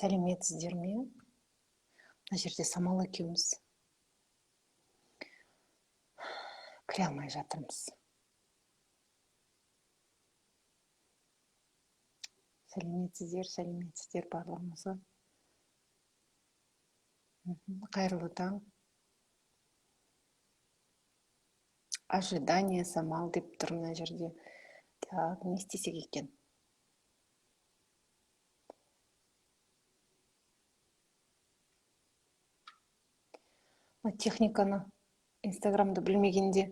Сәлеметсіздер ме? Мына жерде Самал екеуміз кіре алмай жатырмыз. Сәлеметсіздер барлығыңызға. Қайырлы таң. Ожидание Самал деп тұр мына жерде. Так, не істесек екен? Техниканы, Инстаграмды білмегенде.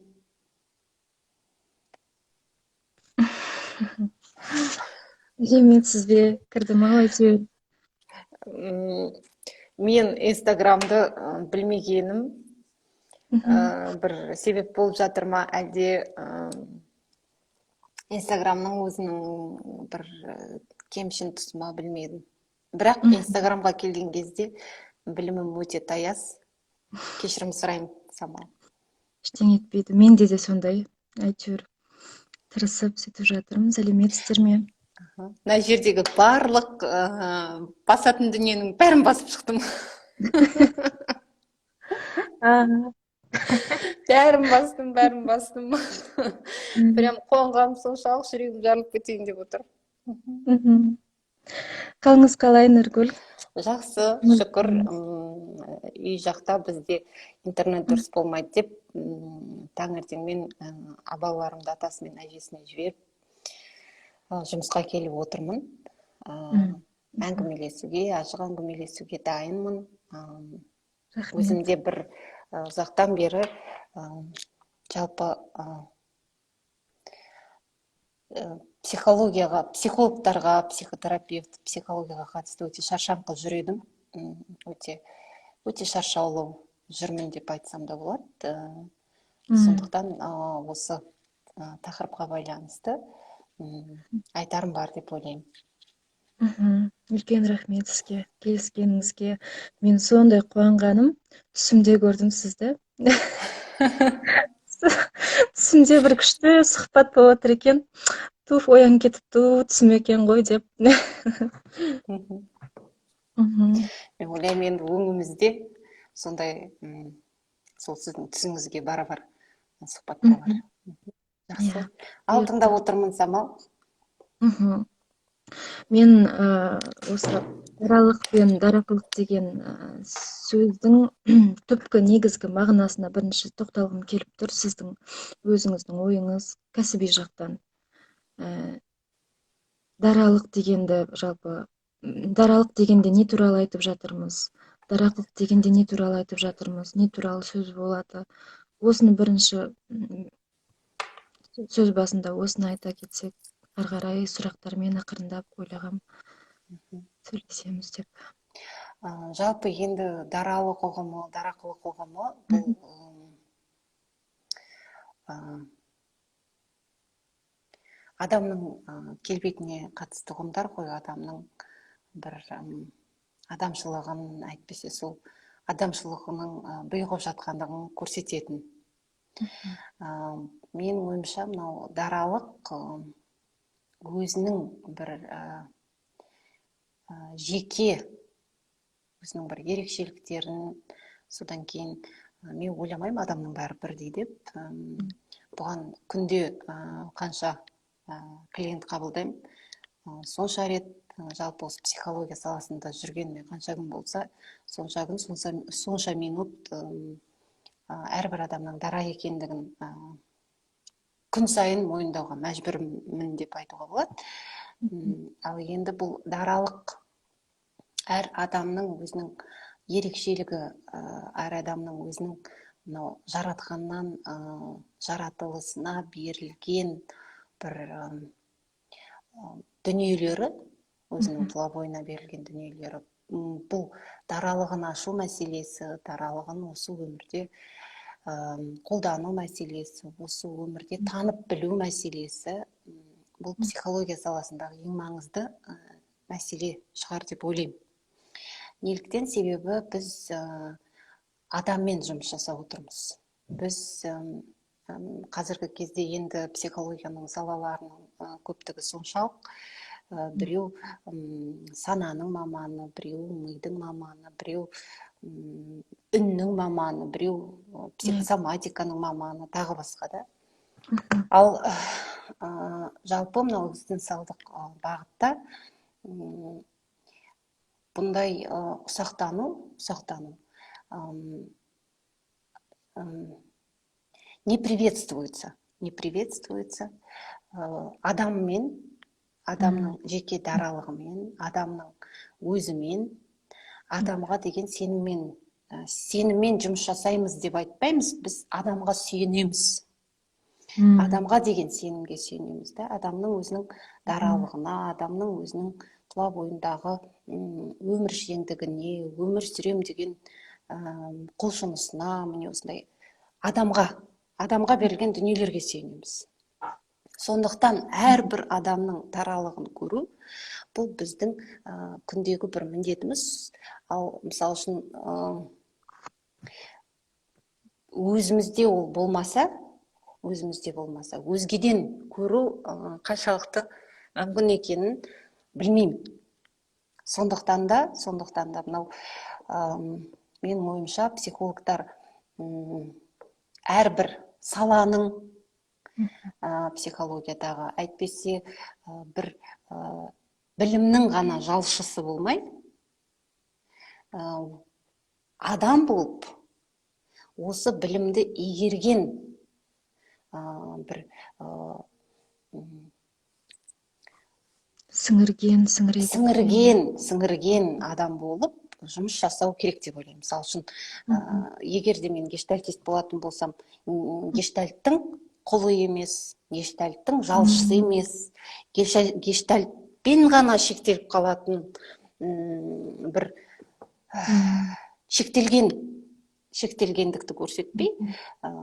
Сәлеметсіз бе? Кірдім ау әйтеуір. Мен Инстаграмды білмегенім бір себеп болып жатыр ма, әлде Инстаграмның өзінің бір кемшін тұсы ма, білмедім. Бірақ Инстаграмға келген кезде білімім өте таяз. Кешірім сұраймын, Самал. Ештеңе етпейді. Менде де сондай. Әйтеуір тырысып сөйтіп жатырмын. Сәлеметсіздер ме? Мына жердегі барлық басатын дүниенің бәрін басып шықтым. Бәрін бастым. Прям қонғам соншалық жүрегім жарылып кетейін деп отыр. Қалыңыз қалай, Нұргүл? Жақсы, шүкір. Үй жақта бізде интернет дұрыс болмайды деп, таңертеңмен балаларымды атасы мен әжесіне жіберіп, жұмысқа келіп отырмын. Әңгімелесуге, ашық әңгімелесуге дайынмын. Өзімде бір ұзақтан бері жалпы психологтарға, психотерапевт, психологияға қатысты өте шаршаңқы жүр едім. Өте шаршаулы жүрмін деп айтсам да болады. Сондықтан осы тақырыпқа байланысты айтарым бар деп ойлаймын. Үлкен рахмет сізге, келіскеніңізге. Мен сондай қуанғаным, түсімде көрдім сізді. Түсімде бір күшті сұхбат болып отыр екен. Туф, оянып кетіпті, түсім екен ғой деп. Мен ойлаймын, енді өңімізде сондай сол сіздің түсіңізге бара-бар сұхбат болар. Жақсы. Ал тыңдап отырмын, Самал. Мен осы даралық пен дарақылық деген сөздің түпкі негізгі мағынасына бірінші тоқталғым келіп тұр. Сіздің өзіңіздің ойыңыз кәсіби жақтан. Даралық дегенде жалпы, даралық дегенде не туралы айтып жатырмыз? Дарақылық дегенде не туралы айтып жатырмыз? Не туралы сөз болады? Осыны бірінші сөз басында осыны айта кетсек, ары қарай сұрақтармен ақырындап ойлағам сөйлесеміз деп. Жалпы енді даралық ұғымы, дарақылық ұғымы бұл адамның келбетіне қатысты ұғымдар ғой, адамның бір адамшылығын, әйтпесе сол адамшылығының бұйығып жатқандығын көрсететін. Мен ойымша, мынау даралық өзінің бір жеке өзінің бір ерекшеліктерін, содан кейін мен ойламаймын адамның бәрі бірдей деп. Бұған күнде қанша клиент қабылдаймын, сонша рет жалпы осы психология саласында жүргеніме қанша күн болса, сонша күн, сонша минут әрбір адамның дара екендігін күн сайын мойындауға мәжбүрмін деп айтуға болады. Ал енді бұл даралық әр адамның өзінің ерекшелігі, әр адамның өзінің мынау жаратқаннан жаратылысына берілген бір дүниелері, өзінің тұла бойына берілген дүниелері. Бұл даралығын ашу мәселесі, даралығын осы өмірде қолдану мәселесі, осы өмірде танып білу мәселесі, бұл психология саласындағы ең маңызды мәселе шығар деп ойлаймын. Неліктен? Себебі біз адаммен жұмыс жасап отырмыз. Біз қазіргі кезде енді психологияның салаларының көптігі соншалық, біреу сананың маманы, біреу мидың маманы, біреу үннің маманы, біреу психосоматиканың маманы, тағы басқа да. Ал жалпы мынау экзистенциалдық бағытта бұндай ұсақтану не приветствуется. Адаммен, адамның жеке даралығымен, адамның өзімен, адамға деген сеніммен жұмыс жасаймыз деп айтпаймыз, біз адамға сүйенеміз. Адамға деген сенімге сүйенеміз да, адамның өзінің даралығына, адамның өзінің тұла бойындағы өміршеңдігіне, өмір сүрем деген құлшынысына, міне осындай адамға берілген дүниелерге сүйенеміз. Сондықтан әрбір адамның даралығын көру, бұл біздің күндегі бір міндетіміз. Ал мысалы үшін өзімізде ол болмаса, өзгеден көру қаншалықты мүмкін екенін білмеймін. Сондықтан да мынау менің ойымша психологтар әрбір саланың психологиядағы әйтпесе бір білімнің ғана жалшысы болмай, адам болып осы білімді игерген бір сіңірген адам болып жұмыс жасау керек деп ойлаймын. Мысалы үшін, егер де мен гештальтист болатын болсам, гештальттың құлы емес, гештальттың жалшысы емес, гештальтпен ғана шектеліп қалатын бір шектелгендікті көрсетпей,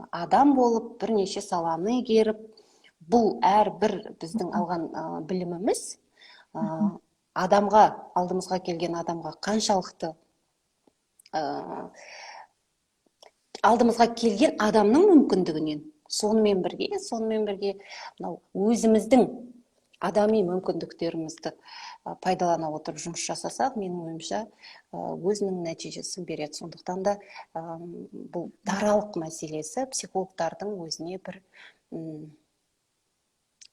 адам болып бірнеше саланы игеріп, бұл әрбір біздің алған біліміміз алдымызға келген адамға қаншалықты алдымызға келген адамның мүмкіндігінен сонымен бірге мынау өзіміздің адами мүмкіндіктерімізді пайдалана отырып жұмыс жасасақ, менің ойымша өзінің нәтижесін береді. Сондықтан да бұл даралық мәселесі психологтардың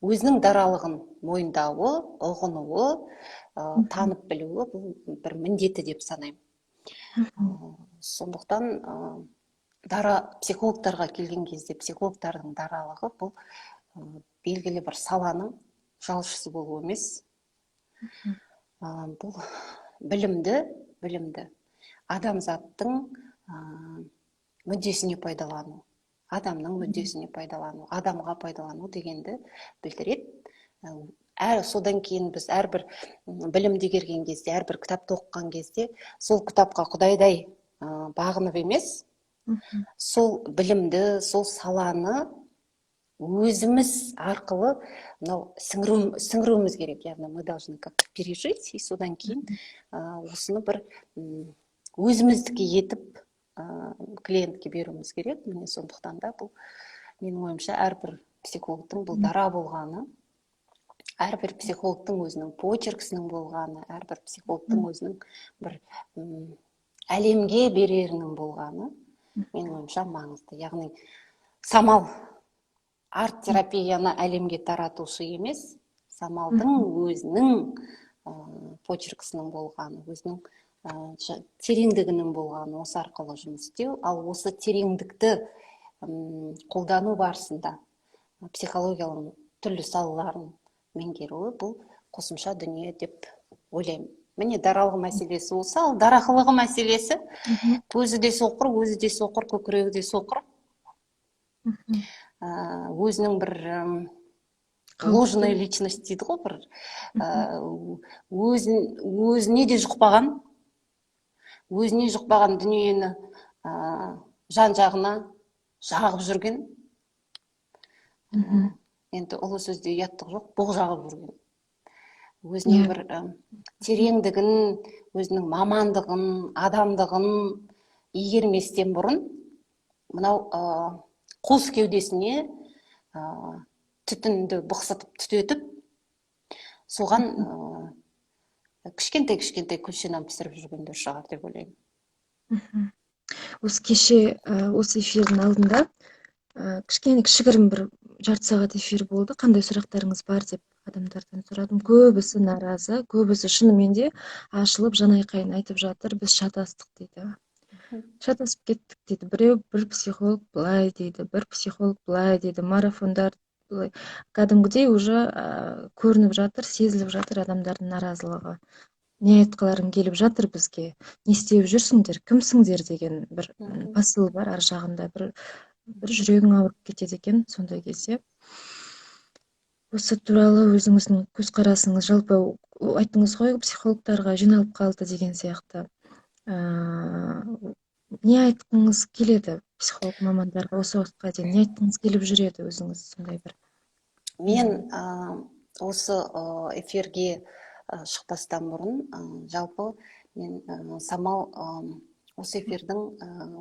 өзінің даралығын мойындауы, ұғынуы, танып білуі бұл бір міндеті деп санаймын. Сондықтан психологтарға келген кезде психологтардың даралығы бұл белгілі бір саланың жалшысы болу емес. Бұл білімді адамзаттың мүддесіне пайдалану, адамның мүддесіне пайдалану, адамға пайдалану дегенді білдіреді. Содан кейін біз әрбір білімді игерген кезде, әрбір кітапты оқыған кезде, сол кітапқа құдайдай бағынып емес, сол білімді, сол саланы өзіміз арқылы сіңіруіміз керек. Яғни мы должны как-то пережить, и содан кейін осыны бір өзіміздікі етіп клиентке беруіміз керек. Міне сондықтан да бұл менің ойымша әрбір психологтың бұл дара болғаны, әрбір психологтың өзінің почеркісінің болғаны, әрбір психологтың өзінің бір әлемге берерінің болғаны менің ойымша маңызды. Яғни Самал арт-терапияны әлемге таратушы емес, Самалдың өзінің почеркісінің болғаны, өзінің тереңдігінің болғаны, осы арқылы жұмыс істеу. Ал осы тереңдікті қолдану барысында психологияның түрлі салаларын меңгеруі бұл қосымша дүние деп ойлаймын. Міне даралығы мәселесі осы, ал дарақылығы мәселесі көзі де соқыр, көкірегі де соқыр. Өзінің бір ложная личность дейді ғой, бір өзіне де жұқпаған дүниені жан-жағына жағып жүрген. Енді ұлы сөзде ұяттық жоқ, бұқ жағып жүрген. Өзіне бір тереңдігін, өзінің мамандығын, адамдығын игерместен бұрын мынау қос кеудесіне түтінді бұқсатып түтетіп, соған кішкентай күлшенан пісіріп жүргендер шығар деп ойлаймын. Мгм. Осы кеше осы эфирдің алдында кішкене кішігірім бір жарты сағат эфир болды. Қандай сұрақтарыңыз бар деп адамдардан сұрадым. Көбісі наразы, көбісі шынымен де ашылып жан айқайын айтып жатыр. Біз шатастық дейді. Шатасып кеттік дейді. Біреу бір психолог былай дейді, бір психолог былай дейді. Марафондар былай. Кәдімгідей уже көрініп жатыр, сезіліп жатыр адамдардың наразылығы. Не айтқыларың келіп жатыр бізге? Не істеп жүрсіңдер? Кімсіңдер деген бір посыл бар ар жағында. Бір жүрегің ауырып кетеді екен сондай кезде. Осы туралы өзіңіздің көзқарасыңыз, жалпы айттыңыз ғой, психологтарға жиналып қалды деген сияқты. Не айтқыңыз келеді психолог мамандарға осы уақытқа дейін? Не айтқыңыз келіп жүреді өзіңіз сондай бір? Мен осы эфирге шықпастан бұрын жалпы мен Самал осы эфирдің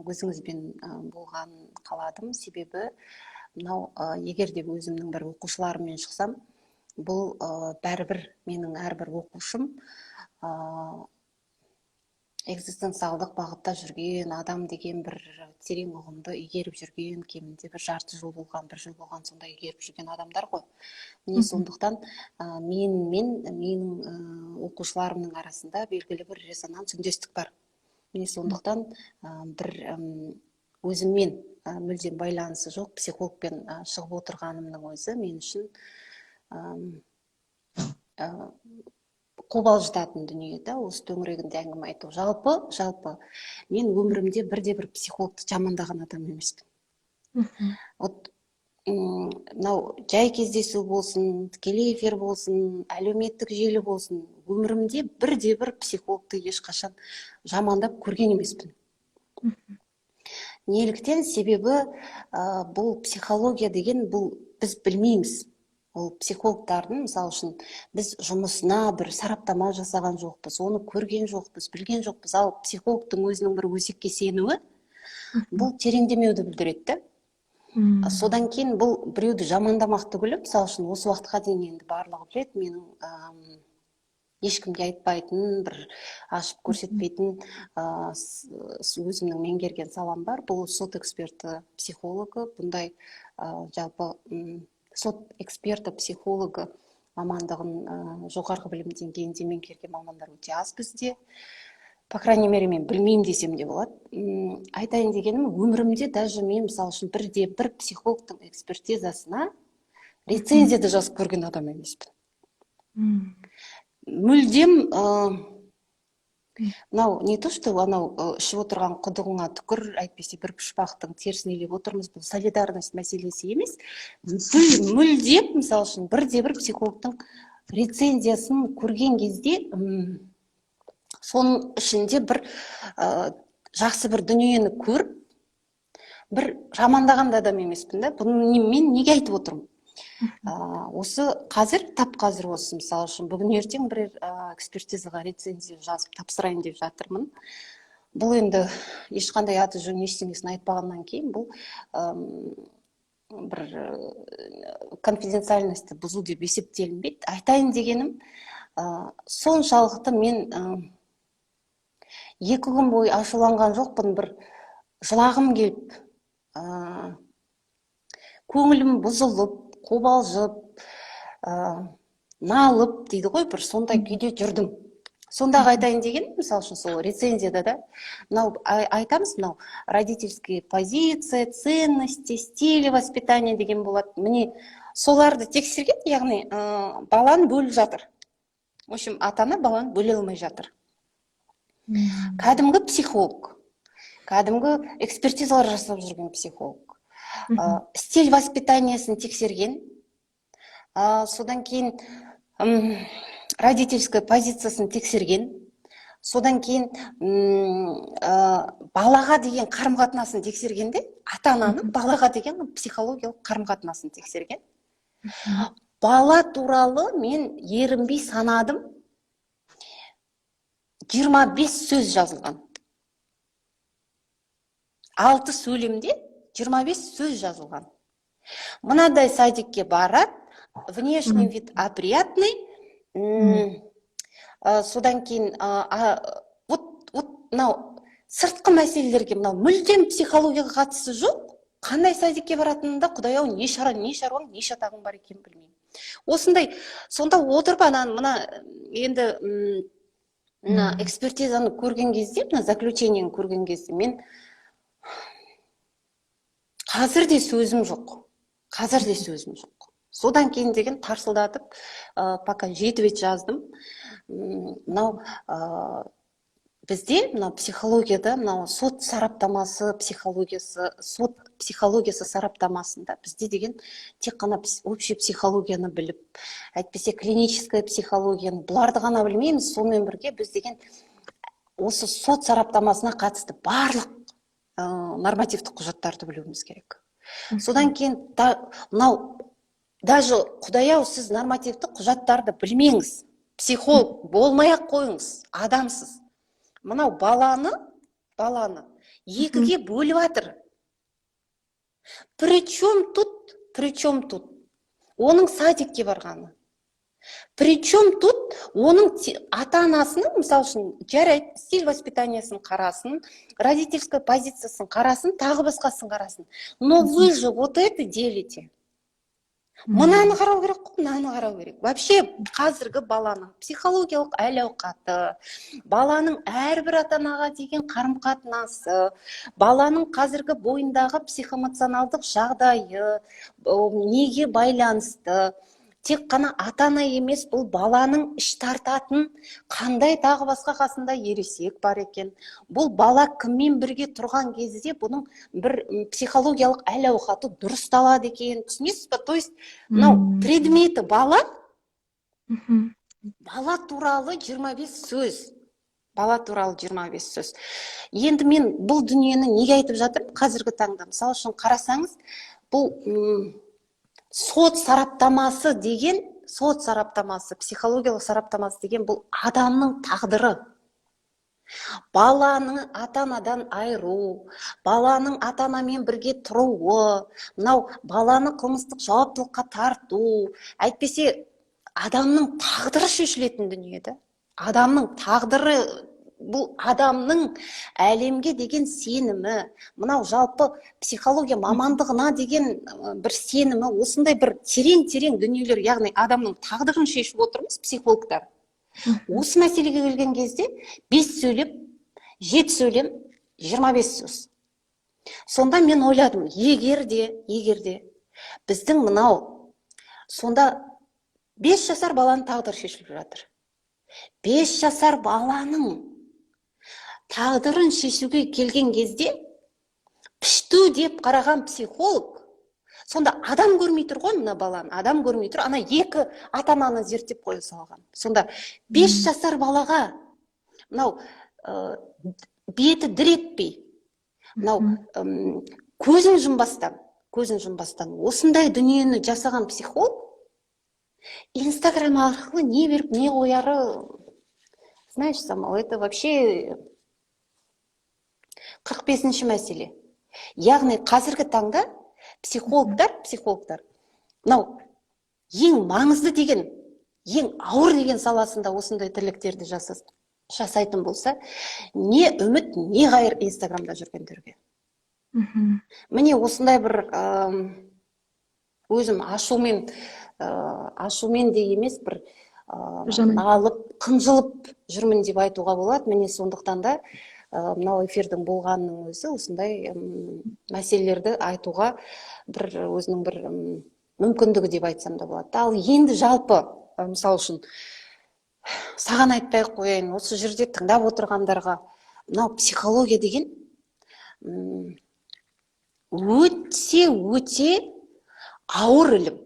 өзіңізбен болғанын қаладым. Себебі мынау егер де өзімнің бір оқушыларыммен шықсам, бұл бәрібір менің әрбір оқушым экзистенциалдық бағытта жүрген адам деген бір терең ұғымды игеріп жүрген, кемінде бір жарты жыл болған, бір жыл болған, сондай игеріп жүрген адамдар ғой. Міне сондықтан менің оқушыларымның арасында белгілі бір резонанс, үндестік бар. Міне сондықтан бір өзіммен мүлдем байланысы жоқ психологпен шығып отырғанымның өзі мен үшін қобалжытатын дүние да, осы төңірегінде әңгіме айту. Жалпы мен өмірімде бірде-бір психологты жамандаған адам емеспін. Вот мынау жай кездесу болсын, тікелей эфир болсын, әлеуметтік желі болсын, өмірімде бірде-бір психологты ешқашан жамандап көрген емеспін. Неліктен? Себебі бұл психология деген, бұл біз білмейміз. Ол психологтардың, мысалы үшін, біз жұмысына бір сараптама жасаған жоқпыз, оны көрген жоқпыз, білген жоқпыз. Ал психологтың өзінің бір өсекке сенуі бұл тереңдемеуді білдіреді. Содан кейін бұл біреуді жамандамақ түгілі, мысалы үшін, осы уақытқа дейін енді барлығы біледі, менің ешкімге айтпайтын, бір ашып көрсетпейтін өзімнің меңгерген салам бар. Бұл сот эксперті психологы, бұндай жалпы сот эксперті психологы мамандығын жоғарғы білім деңгейінде меңгерген мамандар өте аз бізде. По крайней мере, мен білмеймін десем де болады. Айтайын дегенім, өмірімде даже мен мысалы үшін бірде-бір психологтың экспертизасына рецензияда жазып көрген адам емеспін. Мүлдем мынау не то, что анау ішіп отырған құдығыңа түкір, әйтпесе бір пұшпақтың терісін илеп отырмыз, бұл солидарность мәселесі емес. Мүлдем, мысалы үшін, бірде-бір психологтың рецензиясын көрген кезде соның ішінде бір жақсы бір дүниені көріп, бір жамандаған да адам емеспін да. Бұны мен неге айтып отырмын? Осы қазір осы, мысалы үшін, бүгін ертең бір экспертизаға рецензия жазып тапсырайын деп жатырмын. Бұл енді ешқандай аты жөнін ештеңесін айтпағаннан кейін, бұл бір конфиденциальностьті бұзу деп есептелінбейді. Айтайын дегенім, соншалықты мен 2 күн бойы ашуланған жоқпын, бір жылағым келіп, көңілім бұзылып, қобалжып, налып дейді ғой, бір сондай күйде жүрдім. Сондағы айтайын деген, мысалы үшін, сол рецензияда да, мынау айтамыз, мынау родительские позиции, ценности, стили воспитания деген болады. Міне соларды тексерген, яғни баланы бөліп жатыр. В общем, ата-ана баланы бөле алмай жатыр. Кәдімгі психолог, кәдімгі экспертизалар жасап жүрген психолог. Стиль воспитаниясын тексерген, содан кейін родительская позициясын тексерген, содан кейін балаға деген қарым-қатынасын тексергенде, ата-ананың балаға деген психологиялық қарым-қатынасын тексерген. Бала туралы мен ерінбей санадым, 25 сөз жазылған. 6 сөйлемде 25 сөз жазылған. Мынадай садикке барат, внешний вид опрятный, Содан кейін вот мынау сыртқы мәселелерге мынау мүлдем психологияға қатысы жоқ. Қандай садикке баратынында құдай ау не шаруаң не шатағың бар екен білмеймін. Осындай сонда отырып мына енді мына экспертизаны көрген кезде, мына заключениені көрген кезде мен қазір де сөзім жоқ. Содан кейін деген тарсылдатып, пока 7 бет жаздым. Мынау бізде мынау психологияда мынау сот сараптамасы психологиясы, сот психологиясы сараптамасында бізде деген тек қана общий психологияны біліп, әйтпесе клиническая психологияны, бұларды ғана білмейміз. Сонымен бірге біз деген осы сот сараптамасына қатысты барлық нормативтік құжаттарды білуіміз керек. Содан кейін мынау даже құдай ау сіз нормативтік құжаттарды білмеңіз, психолог болмай-ақ қойыңыз, адамсыз. Мынау баланы екіге бөліп жатыр. Причем тут оның садикке барғаны? Причем тут оның ата-анасының, мысалы үшін, жарайды, стиль воспитаниясын қарасын, родительская позициясын қарасын, тағы басқасын қарасын. Но вы же вот это делите. Мынаны қарау керек қой, мынаны қарау керек. Вообще қазіргі баланың психологиялық әл-ауқаты, баланың әрбір ата-анаға деген қарым-қатынасы, баланың қазіргі бойындағы психоэмоционалдық жағдайы, неге байланысты, тек қана ата-ана емес, бұл баланың іш тартатын қандай тағы басқа қасында ересек бар екен. Бұл бала кіммен бірге тұрған кезде бұның бір психологиялық әл-ауқаты дұрысталады екен. Түсінесіз ба? То есть, мынау предметі бала туралы 25 сөз. Бала туралы 25 сөз. Енді мен бұл дүниені неге айтып жатырмын қазіргі таңда? Мысалы үшін қарасаңыз, бұл сот сараптамасы, психологиялық сараптамасы деген бұл адамның тағдыры. Баланың ата-анадан айыру, баланың ата-анамен бірге тұруы, мынау баланы қылмыстық жауаптылыққа тарту, әйтпесе адамның тағдыры шешілетін дүниеді. Адамның тағдыры, бұл адамның әлемге деген сенімі, мынау жалпы психология мамандығына деген бір сенімі, осындай бір терең дүниелер, яғни адамның тағдырын шешіп отырмыз психологтар. Осы мәселеге келген кезде 5 сөйлем, 7 сөйлем, 25 сөз. Сонда мен ойладым, егер де біздің мынау, сонда 5 жасар баланың тағдыры шешіліп жатыр. 5 жасар баланың тағдырын шешуге келген кезде пішту деп қараған психолог, сонда адам көрмей тұр ғой, мына баланы, адам көрмей тұр, ана екі ата-ананы зерттеп қоя салған. Сонда 5 жасар балаға мынау беті дір етпей, мынау көзін жұмбастан осындай дүниені жасаған психолог Инстаграм арқылы не беріп, не қояры, знаешь, Самал, это вообще 45-ші мәселе. Яғни қазіргі таңда психологтар, мынау ең маңызды деген, ең ауыр деген саласында осындай тірліктерді жасайтын болса, не үміт, не қайыр Инстаграмда жүргендерге. Міне осындай бір өзім ашумен де емес, бір алып, қынжылып жүрмін деп айтуға болады. Міне сондықтан да мынау эфирдің болғанның өзі осындай мәселелерді айтуға бір өзінің бір мүмкіндігі деп айтсам да болады. Ал енді жалпы, мысалы үшін, саған айтпай қояйын, осы жерде тыңдап отырғандарға, мынау психология деген өте ауыр ілім,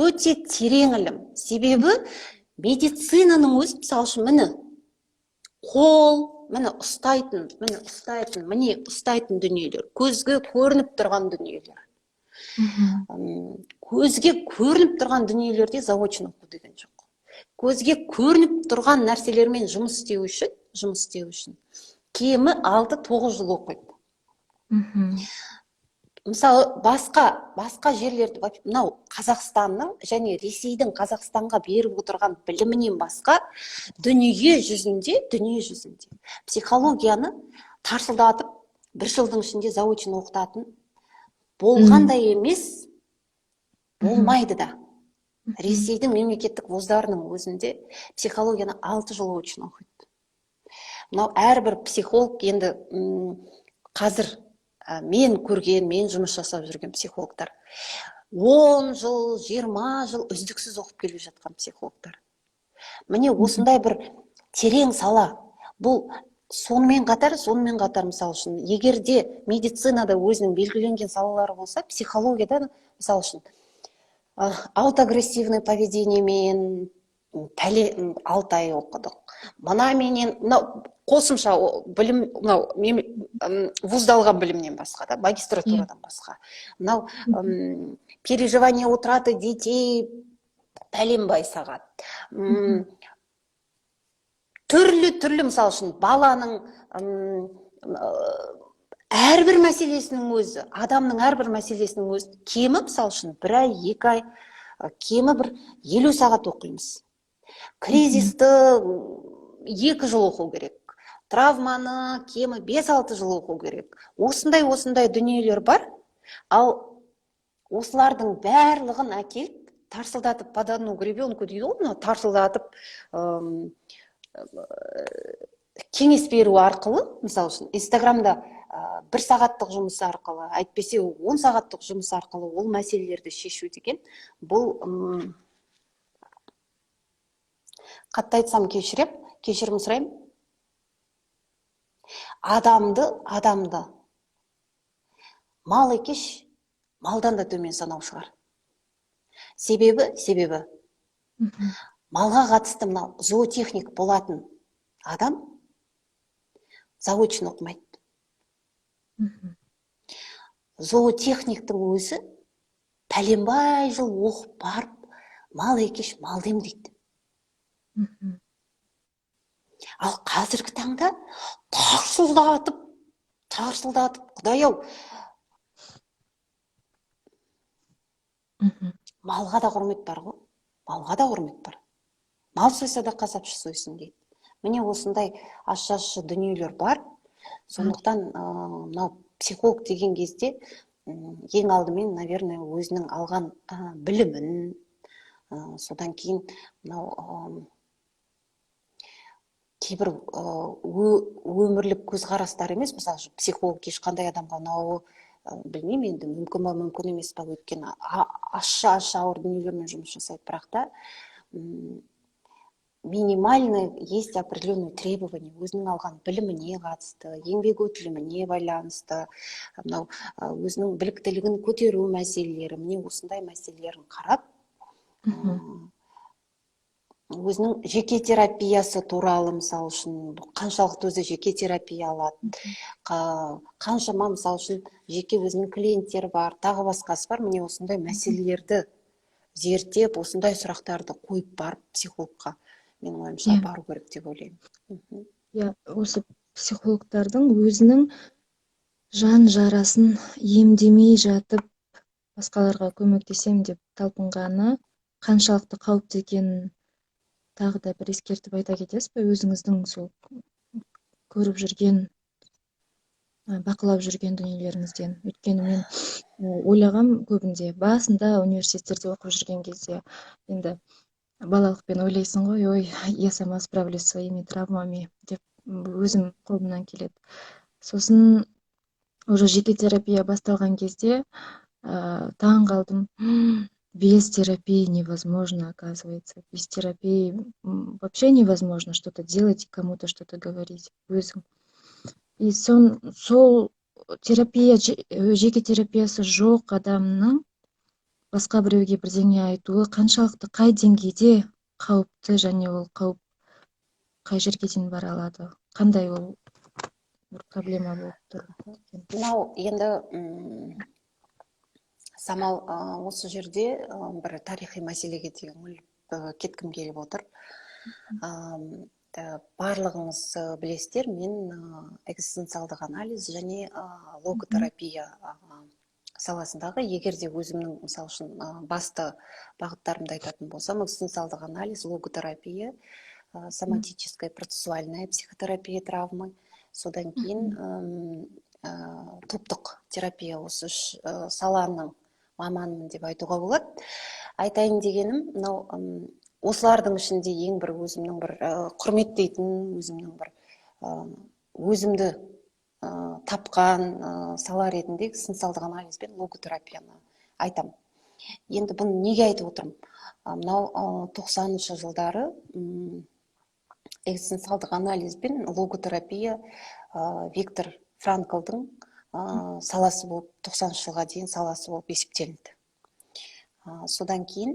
өте терең ілім. Себебі медицинаның өзі, мысалы үшін, міне ұстайтын дүниелер, көзге көрініп тұрған дүниелер. Көзге көрініп тұрған дүниелерде заочно оқу деген жоқ. Көзге көрініп тұрған нәрселермен жұмыс істеу үшін кемі 6-9 жыл оқиды. мысалы басқа жерлерді мынау Қазақстанның және Ресейдің Қазақстанға беріп отырған білімінен басқа дүние жүзінде психологияны тарсылдатып бір жылдың ішінде заочно оқытатын болғандай емес, болмайды да. Ресейдің мемлекеттік вуздарының өзінде психологияны 6 жыл очно оқиды. Мынау әрбір психолог енді қазір мен көрген, мен жұмыс жасап жүрген психологтар 10 жыл, 20 жыл үздіксіз оқып келе жатқан психологтар. Міне осындай бір терең сала. Бұл сонымен қатар мысалы үшін, егер де медицинада өзінің белгіленген салалары болса, психологияда мысалы үшін аутоагрессивный поведениемен 6 ай оқыдық. Менен қосымша білім, вуздалған білімнен басқа, да, магистратурадан басқа. Переживание утраты детей пәленбай сағат. Түрлі мысалы үшін баланың әрбір мәселесінің өзі, адамның әрбір мәселесінің өзі кемі мысалы үшін 1 ай, 2 ай, кемі бір 50 сағат оқимыз. Кризисті 2 жыл оқу керек. Травманы кемі 5-6 жыл оқу керек. Осындай дүниелер бар. Ал осылардың барлығын әкеліп, тарсылдатып по одному гребенку дейді ғой, тарсылдатып кеңес беру арқылы, мысалы үшін, Инстаграмда 1 сағаттық жұмыс арқылы, әйтпесе 10 сағаттық жұмыс арқылы ол мәселелерді шешу деген, бұл қатты айтсам кешірім сұраймын. Адамды мал екеш, малдан да төмен санау шығар. Себебі малға қатысты мынау зоотехник болатын адам заочно оқымайды. Зоотехниктің өзі пәленбай жыл оқып барып, мал екеш, мал емдейді. Ал қазіргі таңда тарсылдатып, Құдай-ау, малға да құрмет бар ғой, малға да құрмет бар. Мал сойса да қасапшы сойсын дейді. Міне осындай ащы дүниелер бар. Сондықтан психолог деген кезде ең алдымен, наверное, өзінің алған білімін, содан кейін кейбір өмірлік көзқарастар емес, мысалы, психолог ешқандай адамға ұнауы, білмеймін енді, мүмкін емес па, өйткені ащы ауыр дүниелермен жұмыс жасайды, бірақ та минимально есть определенные требования өзінің алған біліміне қатысты, еңбек өтіліміне байланысты, өзінің біліктілігін көтеру мәселелері, міне осындай мәселелерін қарап, өзінің жеке терапиясы туралы, мысалы үшін, қаншалықты өзі жеке терапия алады, қаншама, мысалы үшін, жеке өзінің клиенттері бар, тағы басқасы бар, міне осындай мәселелерді зерттеп, осындай сұрақтарды қойып барып психологқа, менің ойымша, бару керек деп ойлаймын. Осы психологтардың өзінің жан жарасын емдемей жатып, басқаларға көмектесем деп талпынғаны қаншалықты қауіпті екенін тағы да бір ескертіп айта кетесіз бе, өзіңіздің сол көріп жүрген, бақылап жүрген дүниелеріңізден? Өйткені мен ойлағам көбінде, басында университеттерде оқып жүрген кезде, енді балалықпен ойлайсың ғой, ой, я сама справлюсь со своими травмами деп өзім қолымнан келеді. Сосын уже жеке терапия басталған кезде таң қалдым. Без терапии невозможно, оказывается. Без терапии вообще невозможно что-то делать, кому-то что-то говорить өзің. И сол терапия, жеке терапиясы жоқ адамның басқа біреуге бірдеңе айтуы қаншалықты, қай деңгейде қауіпті, және ол қауіп қай жерге дейін бара алады? Қандай ол проблема болып тұр? Мынау енді Самал, осы жерде бір тарихи мәселеге деген кеткім келіп отыр. Барлығыңыз білесіздер, мен экзистенциалдық анализ және логотерапия саласындағы, егер де өзімнің мысалы үшін басты бағыттарымды айтатын болсам, экзистенциалдық анализ, логотерапия, соматическая процессуальная психотерапия травмы, содан кейін топтық терапия, осы үш саланың маманымын деп айтуға болады. Айтайын дегенім, мынау осылардың ішінде ең бір өзімнің бір құрметтейтін, өзімнің бір өзімді тапқан сала ретінде экзистенциалдық анализ бен логотерапияны айтам. Енді бұны неге айтып отырмын? Мынау 90-шы жылдары экзистенциалдық анализ бен логотерапия Виктор Франклдың саласы болып, 90-шы жылға дейін саласы болып есептелінді. Содан кейін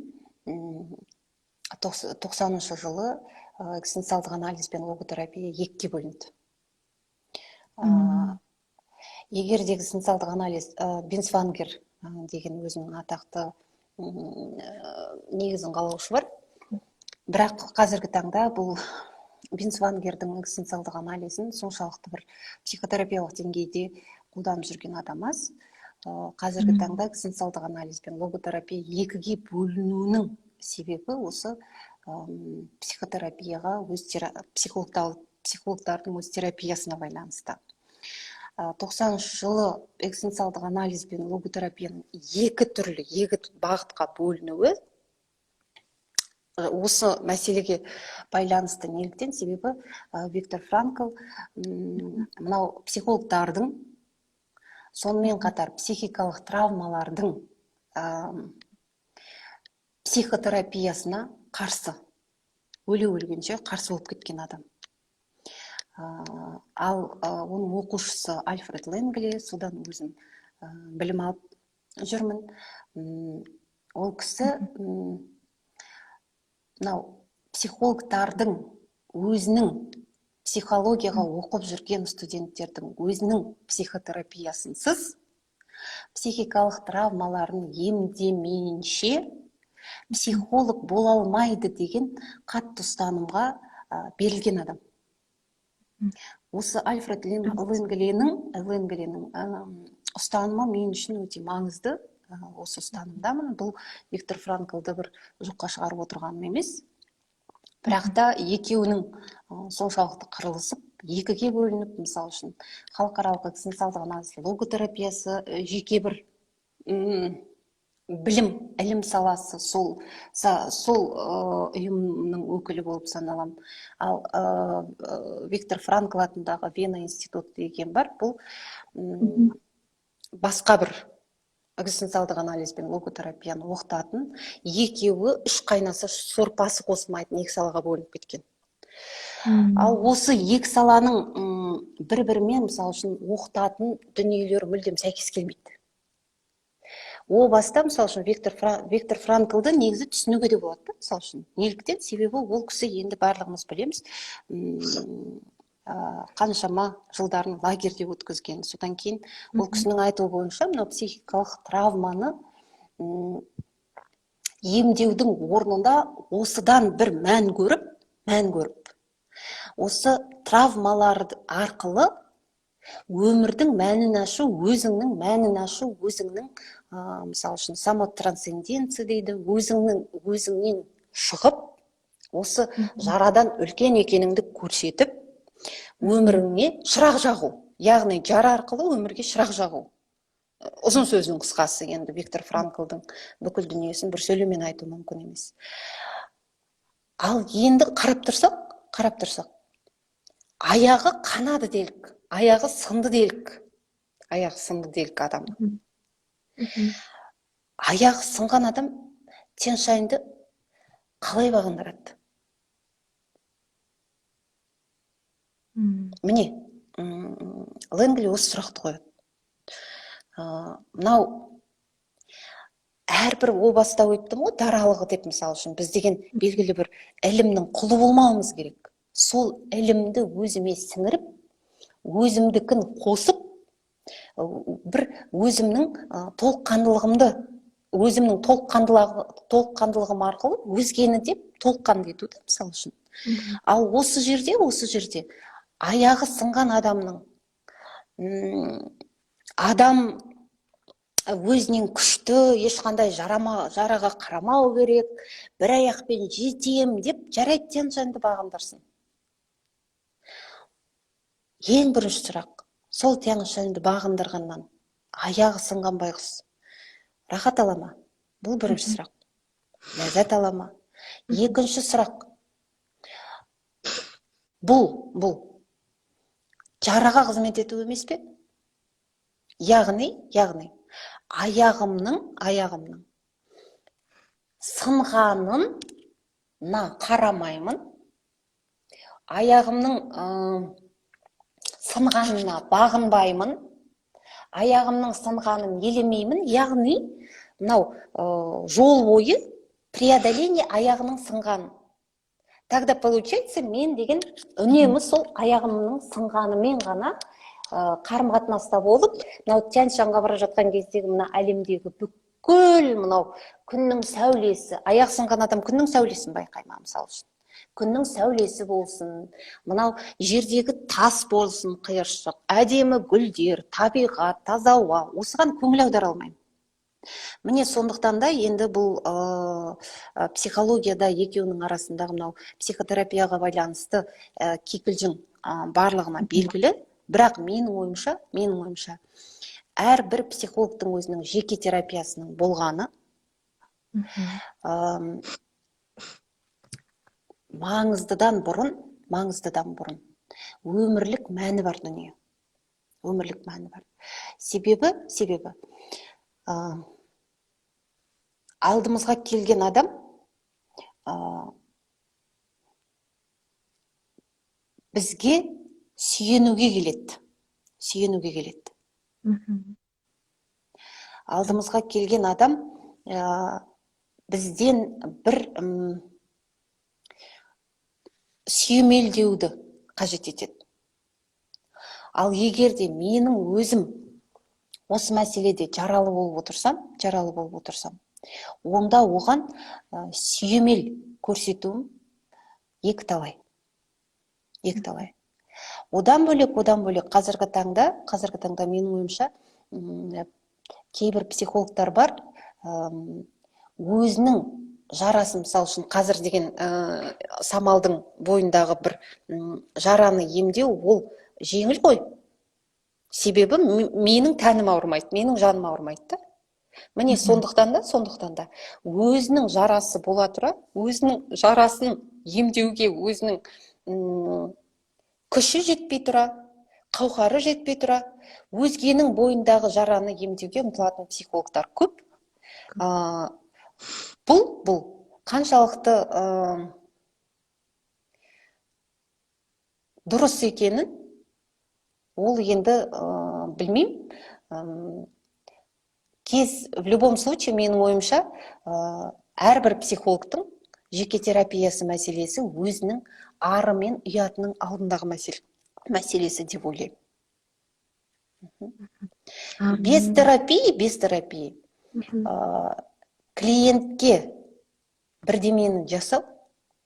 90-шы жылы экзистенциалдық анализ бен логотерапия екіге бөлінді. Егер де экзистенциалдық анализ, Бинсвангер деген өзінің атақты негізін қалаушы бар. Бірақ қазіргі таңда бұл Бинсвангердің экзистенциалдық анализін соншалықты бір психотерапиялық деңгейде қолданып жүрген адам аз. Қазіргі таңда экзистенциалдық анализ бен логотерапия екіге бөлінуінің себебі осы психотерапияға, психологтардың өз терапиясына байланысты. 90-шы жылы экзистенциалдық анализ бен логотерапияның екі бағытқа бөлінуі осы мәселеге байланысты. Неліктен? Себебі Виктор Франкл мынау психологтардың, сонымен қатар психикалық травмалардың психотерапиясына қарсы, өле-өлгенше қарсы болып кеткен адам. Ал оның оқушысы Альфред Ленгли, содан өзім білім алып жүрмін. Ол кісі мынау психологтардың өзінің психологияға оқып жүрген студенттердің өзінің психотерапиясынсыз психикалық травмаларын емдемейінше психолог бола алмайды деген қатты ұстанымға берілген адам. Осы Альфред Ленглиның ұстанымы мен үшін өте маңызды. Осы ұстанымдамын. Бұл Виктор Франклды бір жоққа шығарып отырғаным емес. Бірақ та екеуінің соншалықты қырылысып, екіге бөлініп, мысалы үшін халықаралық экзистенциалдық анализ логотерапиясы жеке бір ілім саласы, сол ұйымның өкілі болып саналам. Ал Виктор Франкл атындағы Вена институты деген бар, бұл басқа бір экзистенциалдық анализ бен логотерапияны оқытатын, екеуі үш қайнаса сорпасы қосылмайтын екі салаға бөлініп кеткен. Ал осы екі саланың бір-бірімен, мысалы үшін, оқытатын дүниелері мүлдем сәйкес келмейді. О баста, мысалы үшін, Виктор Франклды негізі түсінуге де болады, мысалы үшін. Неліктен? Себебі ол кісі, енді барлығымыз білеміз, қаншама жылдарын лагерьде өткізген. Содан кейін ол кісінің айтуы бойынша, мынау психикалық травманы емдеудің орнында осыдан бір мән көріп, осы травмалар арқылы өмірдің мәнін ашу, өзіңнің мәнін ашу, өзіңнің, мысалы үшін, самотрансценденция дейді, өзіңнен шығып, осы жарадан үлкен екеніңді көрсетіп, өміріңе шырақ жағу. Яғни жара арқылы өмірге шырақ жағу. Ұзын сөздің қысқасы, енді Виктор Франклдың бүкіл дүниесін бір сөйлеумен айту мүмкін емес. Ал енді қарап тұрсақ, аяғы қанады делік, аяғы сынды делік адам. Аяғы сынған адам Тянь Шаньды қалай бағындырады? Міне, Ленгли осы сұрақты қояды. Мынау әрбір о баста өттім ғой, даралығы деп, мысалы үшін, біз деген белгілі бір ілімнің құлы болмауымыз керек. Сол ілімді өзіме сіңіріп, өзімдікін қосып, бір өзімнің толыққандылығым арқылы өзгені деп толыққанды етуді, мысалы үшін. Ал осы жерде аяғы сынған адамның адам өзінен күшті, ешқандай жараға қарамау керек, бір аяқпен жетем деп, жарайды, Тянь Шаньды бағындырсын. Ең бірінші сұрақ, сол Тянь Шаньды бағындырғаннан аяғы сынған байғұс рахат ала ма? Бұл бірінші сұрақ. Ләззат ала ма? Екінші сұрақ, бұл жараға қызмет ету емес пе? Яғни аяғымның сынғанына қарамаймын, аяғымның сынғанына бағынбаймын, аяғымның сынғанын елемеймін. Яғни мынау жол бойы преодоление аяғының сынғанын. Тогда получается, мен деген үнемі сол аяғымның сынғанымен ғана қарым-қатынаста болып, мынау Тянь Шаньға бара жатқан кездегі мына әлемдегі бүкіл мынау күннің сәулесі, аяқ сынған адам күннің сәулесін байқай ма, мысалы үшін? Күннің сәулесі болсын, мынау жердегі тас болсын, қиыршық, әдемі гүлдер, табиғат, таза ауа, осыған көңіл аудара алмаймын. Міне сондықтан да енді бұл психологияда екеуінің арасындағы мынау психотерапияға байланысты кикілжің барлығына белгілі. Бірақ менің ойымша, әрбір психологтың өзінің жеке терапиясының болғаны маңыздыдан бұрын өмірлік мәні бар дүние. Өмірлік мәні бар. Себебі алдымызға келген адам бізге сүйенуге келеді. Алдымызға келген адам бізден бір сүйемелдеуді қажет етеді. Ал егер де менің өзім осы мәселеде жаралы болып отырсам, онда оған сүйемел көрсетуім екіталай. Одан бөлек қазіргі таңда менің ойымша кейбір психологтар бар, өзінің жарасын, мысалы үшін қазір деген самалдың бойындағы бір жараны емдеу, ол жеңіл ғой. Себебі менің тәнім ауырмайды, менің жаным ауырмайды. Міне сондықтан да өзінің жарасы бола тұра, өзінің жарасын емдеуге өзінің күші жетпей тұра, қауқары жетпей тұра, өзгенің бойындағы жараны емдеуге ұмтылатын психологтар көп. Бұл қаншалықты дұрыс екенін ол енді білмеймін. В любом случае, менің ойымша, әрбір психологтың жеке терапиясы мәселесі өзінің ары мен ұятының алдындағы мәселесі деп ойлаймын. Без терапии клиентке бірдемені жасау,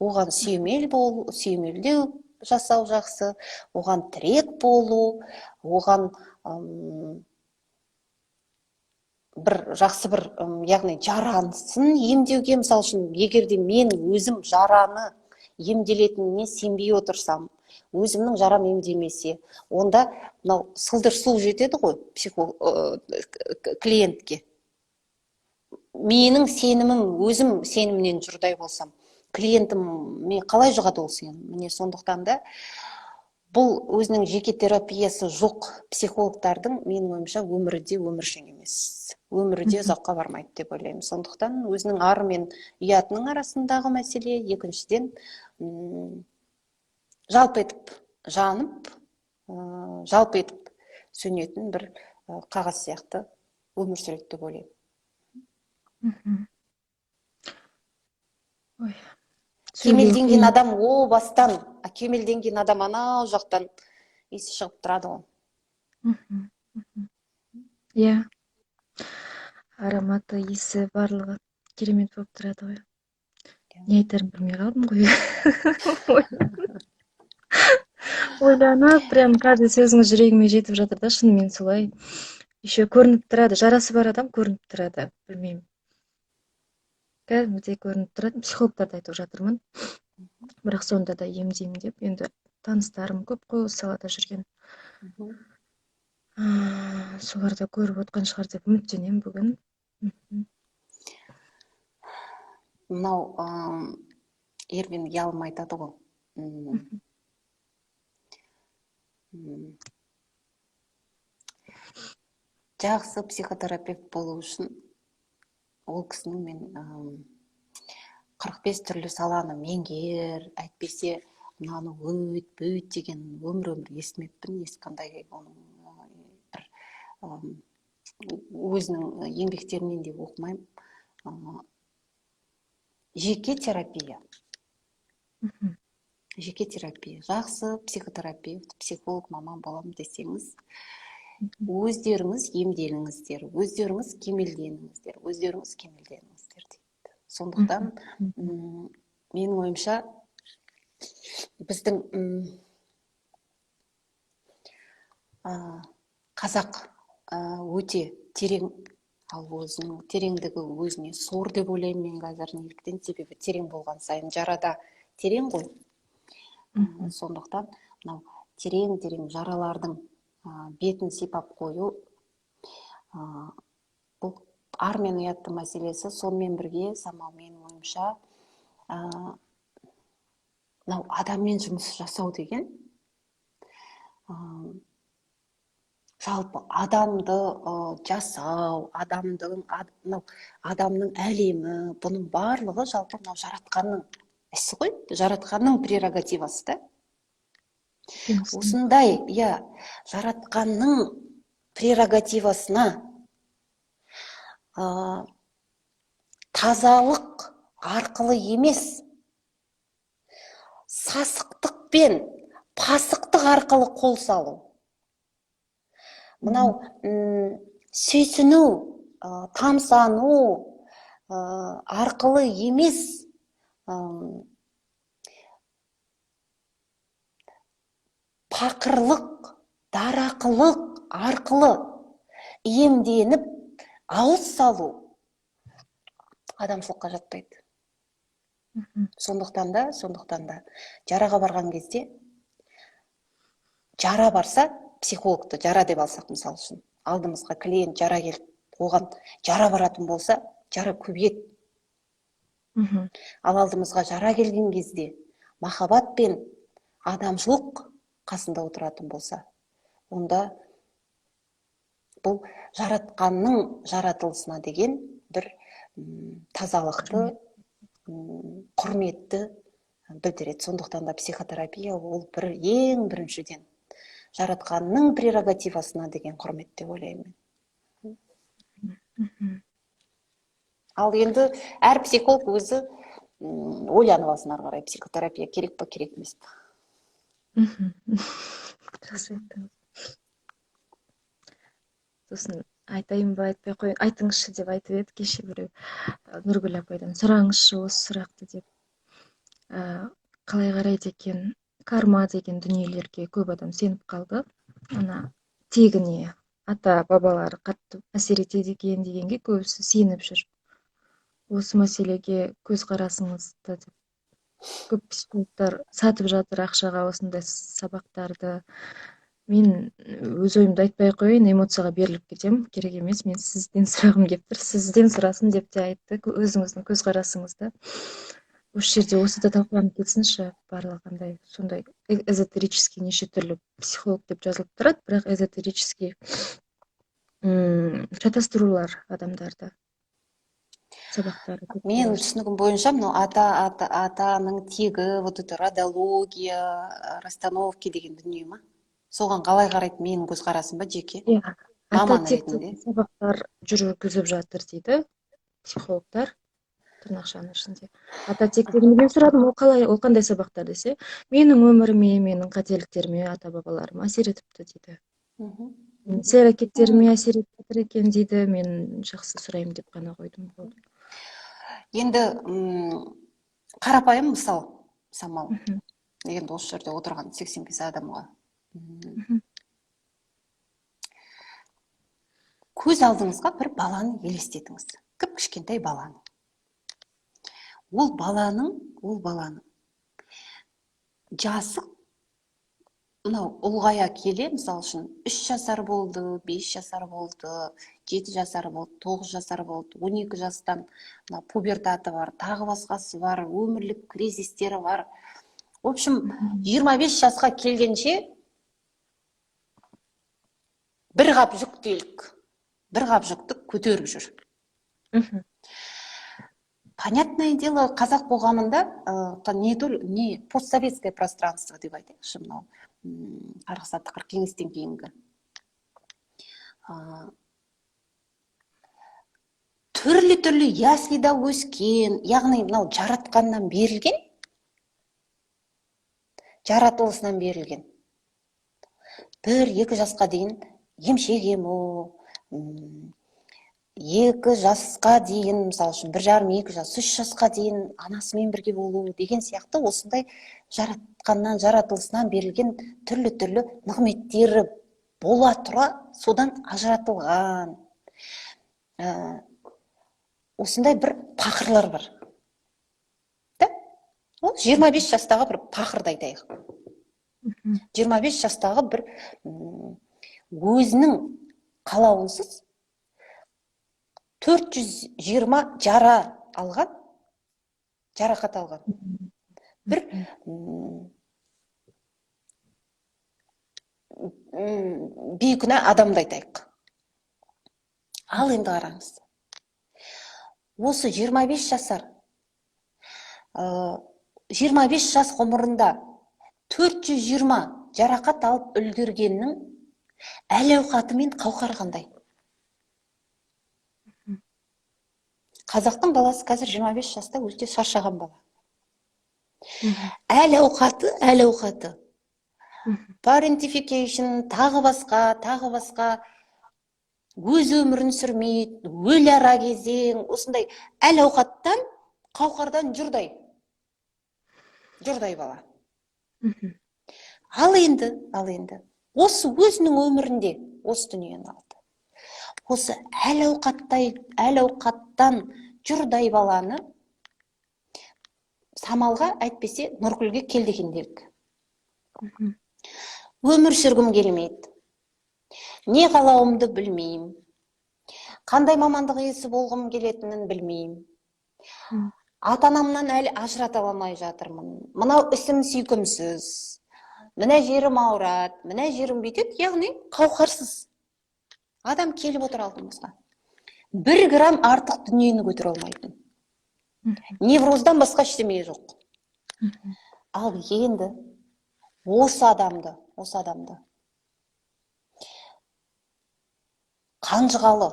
оған сүйемелдеу жасау жақсы, оған тірек болу, оған яғни жарасын емдеуге, мысалы үшін, егер де мен өзім жараны емделетініне сенбей отырсам, өзімнің жарам емдемесе, онда мынау сылдыр су жетеді ғой клиентке. Менің өзім сенімнен жұрдай болсам, клиентім мен қалай жұғады ол сенім? Міне сондықтан да бұл өзінің жеке терапиясы жоқ психологтардың, менің ойымша, өмірде өміршең емес. Өмірде ұзаққа бармайды деп ойлаймын. Сондықтан өзінің ары мен ұятының арасындағы мәселе, екіншіден жалпы етіп жанып, жалпы етіп сөнетін бір қағаз сияқты өмір сүреді деп ойлаймын. Кемелденген адам о бастан, кемелденген адам анау жақтан есі шығып тұрады ғой. Иә. Ароматы, иісі барлығы керемет болып тұрады ғой. Не айтарым білмей қалдым ғой. Ойланып, прям каждый сөзіңіз жүрегіме жетіп жатыр да, шынымен солай. еще көрініп тұрады, жарасы бар адам көрініп тұрады, білмеймін. Кәдімгідей көрініп тұрады, психологтарды айтып жатырмын. Бірақ сонда да емдеймін деп, енді таныстарым көп қой осы салада жүрген. Солар да көріп отқан шығар деп үміттенемін бүгін. Мынау Эрвин Ялм айтады ғой. Жақсы психотерапевт болу үшін ол кісінің мен 45 түрлі саланы меңгер, әйтпесе мынаны өйт, бүйт деген өмір естімеппін, ешқандай оның бір өзінің еңбектерінен де оқымаймын. Жеке терапия. Жеке терапия. Жақсы психотерапевт, психолог маман боламын десеңіз, өздеріңіз емделіңіздер, өздеріңіз кемелденіңіздер дейді. Сондықтан менің ойымша біздің қазақ өте терең, ал өзінің тереңдігі өзіне сор деп ойлаймын мен қазір. Неліктен? Себебі терең болған сайын жарада терең ғой. Сондықтан мынау терең жаралардың бетін сипап қою, бұл ар мен ұяттың мәселесі. Сонымен бірге, Самал, менің ойымша, мынау адаммен жұмыс жасау деген, жалпы адамды жасау, адамның әлемі, бұның барлығы жалпы мынау жаратқанның ісі ғой, жаратқанның прерогативасы да. Осындай, жаратқанның прерогативасына тазалық арқылы емес, сасықтық пен пасықтық арқылы қол салу. Мынау сүйсіну, тамсану арқылы емес, пақырлық, дарақылық арқылы емденіп, ауыз салу адамшылыққа жатпайды. Сондықтан да жараға барған кезде, жара барса, психологты жара деп алсақ, мысал үшін, алдымызға клиент жара келіп, оған жара баратын болса, жара көбейеді. Ал алдымызға жара келген кезде, махаббат пен адамшылық қасында отыратын болса, онда бұл жаратқанның жаратылысына деген бір тазалықты, құрметті білдіреді. Сондықтан да психотерапия ол ең біріншіден жаратқанның прерогативасына деген құрмет деп ойлаймын. Ал енді әр психолог өзі ойланып алсын ары қарай, психотерапия керек па, керек емес па. Жақсы айттыңыз. Сосын айтайын ба, айтпай қойын, айтыңызшы деп айтып еді кеше біреу, Нұргүл апайдан сұраңызшы осы сұрақты деп. Қалай қарайды екен, карма деген дүниелерге көп адам сеніп қалды. Ана тегіне ата бабалары қатты әсер етеді екен дегенге көбісі сеніп жүр. Осы мәселеге көзқарасыңызды деп. Көп психологтар сатып жатыр ақшаға осындай сабақтарды. Мен өз ойымды айтпай қойын, эмоцияға беріліп кетем, керек емес. Мен сізден сұрағым келіп тұр, сізден сұрасын деп те айтты. Өзіңіздің көзқарасыңызды осы жерде осы да талқыланып кетсінші. Барлығы қандай, сондай эзотерический неше түрлі психолог деп жазылып тұрады, бірақ эзотерический шатастырулар адамдарды, сабақтары. Мен түсінігім бойынша, мынау атаның тегі, вот это родология, расстановки деген дүние ма? Соған қалай қарайды, менің көзқарасым ба, жеке? Ата текті сабақтар жүргізіп жатыр дейді психологтар, тырнақшаның ішінде. Ата тектен мен сұрадым, ол қандай сабақтар десе, менің өміріме, менің қателіктеріме ата бабаларым әсер етіпті дейді. Іс әрекеттеріме әсер етіп екен дейді, мен жақсы сұраймын деп қана қойдым. Енді қарапайым мысал, Самал, енді осы жерде отырған 85 адамға. көз алдыңызға бір баланы елестетіңіз. Кіп кішкентай баланы. Ол баланың жасы мынау ұлғая келе, мысалы үшін 3 жасар болды, 5 жасар болды, 7 жасар болды, 9 жасар болды, 12 жастан пубертаты бар, тағы басқасы бар, өмірлік кризистері бар. В общем, 25 жасқа келгенше бір қап жүк делік, бір қап жүкті көтеріп жүр. Понятное дело, қазақ қоғамында не постсоветское пространство деп айтайықшы, мынау қарғысаттық кеңестен кейінгі түрлі яслида өскен, яғни мынау жаратқаннан берілген, жаратылысынан берілген 1-2 жасқа дейін емшек ему, 2 жасқа дейін, мысалы үшін 1,5-2 жас, 3 жасқа дейін анасымен бірге болу деген сияқты осындай жаратқаннан, жаратылысынан берілген түрлі нығметтері бола тұра содан ажыратылған осындай бір пақырлар бар. Ол 25 жастағы бір пақырды айтайық. 25 жастағы бір өзінің қалауынсыз 420 жарақат алған. Бір бейкүнә адамды айтайық. Ал енді қараңыз. Осы 25 жасар, 25 жас ғұмырында 420 жарақат алып үлгергеннің әл-ауқаты мен қауқары қандай? Қазақтың баласы қазір 25 жаста өте шаршаған бала. Әл-ауқаты. Parentification, тағы басқа, өз өмірін сүрмейді, өл ара кезең, осындай әл-ауқаттан, қауқардан жұрдай бала. Ал енді, осы өзінің өмірінде, осы дүниені алды. Осы әл-ауқаттан жұрдай баланы самалға әйтпесе Нұргүлге кел деген делік. Өмір сүргім келмейді. Не қалауымды білмеймін. Қандай мамандық иесі болғым келетінін білмеймін. Ата-анамнан әлі ажырата алмай жатырмын. Мынау ісім сүйкімсіз. Мына жерім ауырады, мына жерім бүйтеді, яғни қауқарсыз. Адам келіп отыр алдымызға. 1 грамм артық дүниені көтере алмайтын. Невроздан басқа ештеңе жоқ. Ал енді осы адамды Қанжығалы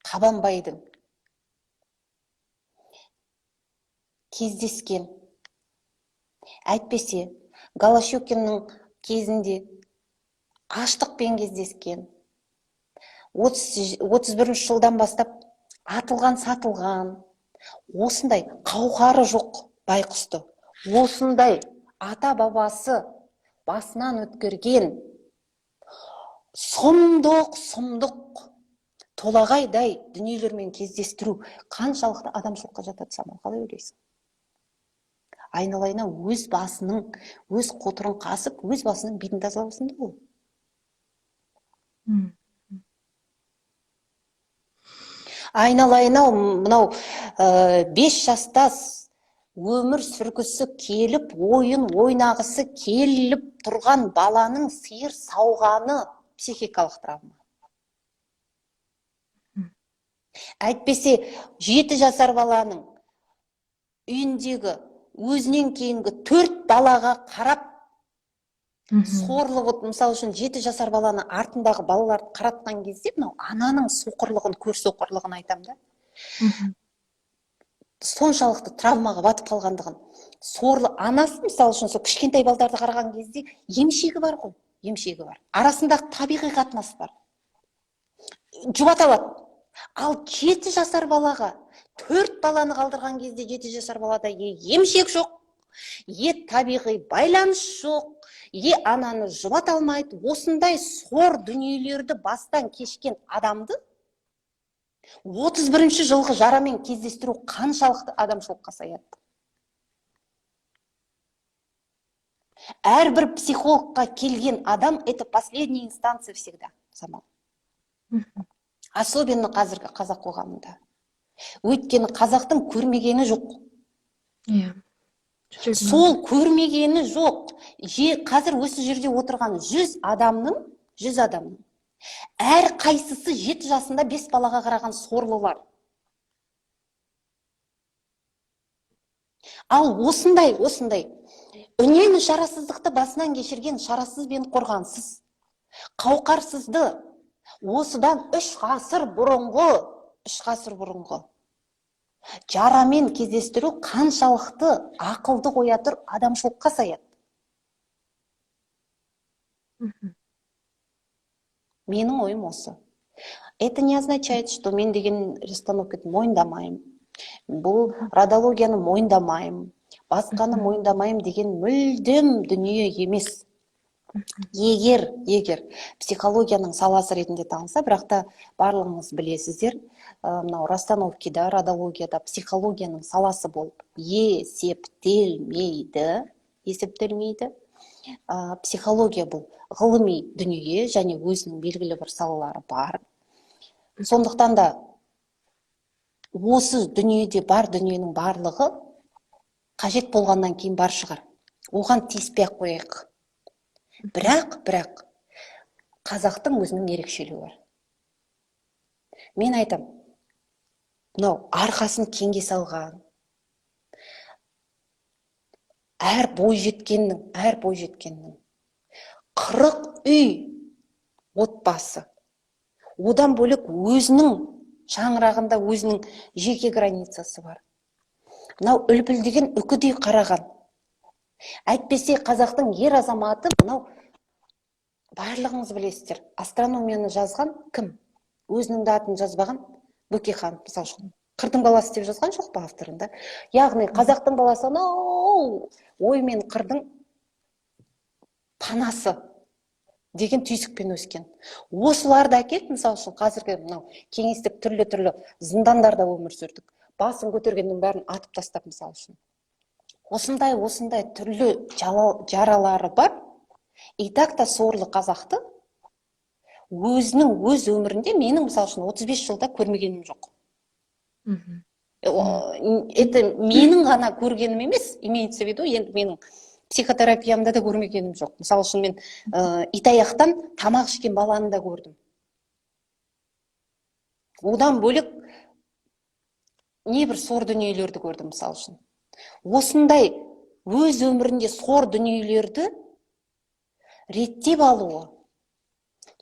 Қабанбайдың кездескен, әйтпесе Голощекиннің кезінде аштықпен кездескен, 31 жылдан бастап атылған, сатылған, осындай қауқары жоқ байқұсты, осындай ата-бабасы басынан өткерген сұмдық толағайдай дүниелермен кездестіру қаншалықты адамшылыққа жатады Самал, қалай ойлайсың? Айналайына өз басының, өз қотырын қасып, өз басының бетін тазалаусын ол. Айналайына мынау 5 жаста өмір сүргісі келіп, ойын ойнағысы келіп тұрған баланың сиыр сауғаны психикалық травма. Әйтпесе 7 жасар баланың үйіндегі өзінен кейінгі 4 балаға қарап сорлығы, мысалы үшін 7 жасар баланы артындағы балаларды қаратқан кезде, мынау ананың соқырлығын, көр соқырлығын айтам да. Соншалықты травмаға батып қалғандығын. Сорлы анасы, мысалы үшін, сол кішкентай балдарды қараған кезде емшегі бар ғой, емшегі бар. Арасындағы табиғи қатынас бар. Жұбата алады. Ал 7 жасар балаға 4 баланы қалдырған кезде 7 жасар балада емшек жоқ, табиғи байланыс жоқ, Ананы жұбата алмайды. Осындай сор дүниелерді бастан кешкен адамды 31 жылғы жарамен кездестіру қаншалықты адамшылыққа саяды. Әрбір психологқа келген адам — это последняя инстанция всегда, Самал. Особенно қазіргі қазақ қоғамында. Өйткені қазақтың көрмегені жоқ. Сол көрмегені жоқ. Қазір осы жерде отырған 100 адамның әр қайсысы 7 жасында 5 балаға қараған сорлылар. Ал осындай үнемі шарасыздықты басынан кешірген шарасыз бен қорғансыз, қауқарсызды осыдан 3 ғасыр бұрынғы жарамен кездестіру қаншалықты ақылды қоя тұр, адамшылыққа саяды. Менің ойым осы. Это не означает, что мен деген расстановканы мойындамайым. Бұл родологияны мойындамайым, басқаны мойындамайым деген мүлдем дүние емес. Егер психологияның саласы ретінде танылса, бірақ та барлығыңыз білесіздер, мынау расстановкада, родологияда психологияның саласы болып есептелмейді. Психология бұл ғылыми дүние және өзінің белгілі бір салалары бар. Сондықтан да осы дүниеде бар дүниенің барлығы қажет болғаннан кейін бар шығар. Оған тиіспей-ақ қояйық. Бірақ қазақтың өзінің ерекшелігі бар. Мен айтам, мынау арқасын кеңге салған, әр бойжеткеннің 40 үй отбасы. Одан бөлек өзінің шаңырағында өзінің жеке границасы бар. Мынау үлпілдеген үкідей қараған. Әйтпесе қазақтың ер азаматы, мынау барлығыңыз білесіздер, астрономияны жазған кім? Өзінің атын жазбаған Бөкейхан, мысалы үшін. Қырдың баласы деп жазған жоқ па авторында? Яғни қазақтың баласы ой мен қырдың панасы деген түйсікпен өскен. Осыларды әкеліп, мысалы үшін қазіргі мынау кеңестік түрлі зындандарда өмір сүрдік. Басын көтергеннің бәрін атып тастап, мысалы үшін. Осындай түрлі жаралары бар. И так та сорлы қазақты өз өмірінде менің, мысалы үшін, 35 жылда көрмегенім жоқ. Это менің ғана көргенім емес, имеется в виду, енді менің психотерапиямда да көрмегенім жоқ. Мысалы үшін, мен итаяқтан тамақ ішкен баланы да көрдім. Одан бөлек небір сор дүниелерді көрдім, мысалы үшін. Осындай өз өмірінде сор дүниелерді реттеп алуы,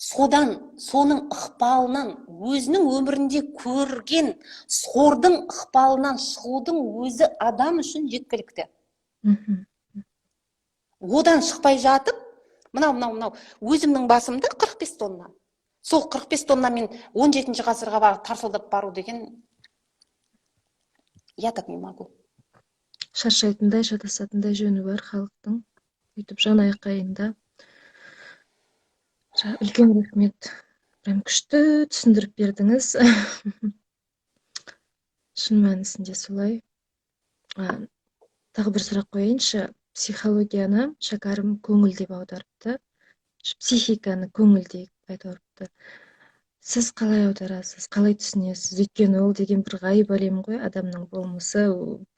соның ықпалынан, өзінің өмірінде көрген сордың ықпалынан шығудың өзі адам үшін жеткілікті. Одан шықпай жатып, мынау өзімнің басымда 45 тонна. Сол 45 тонна мен 17 ғасырға барып тарсылдап бару деген, я так не могу. Шаршайтындай, шатасатындай жөні бар халықтың. Өйтіп жан айқайында. Үлкен рахмет. Прям күшті түсіндіріп бердіңіз. Шын мәнісінде солай. Тағы бір сұрақ қойайыншы. Психологияны шәкәрім көңіл деп аударыпты. Психиканы көңіл деп аударыпты. Сіз қалай аударасыз, қалай түсінесіз? Өйткені ол деген бір ғайып әлем ғой, адамның болмысы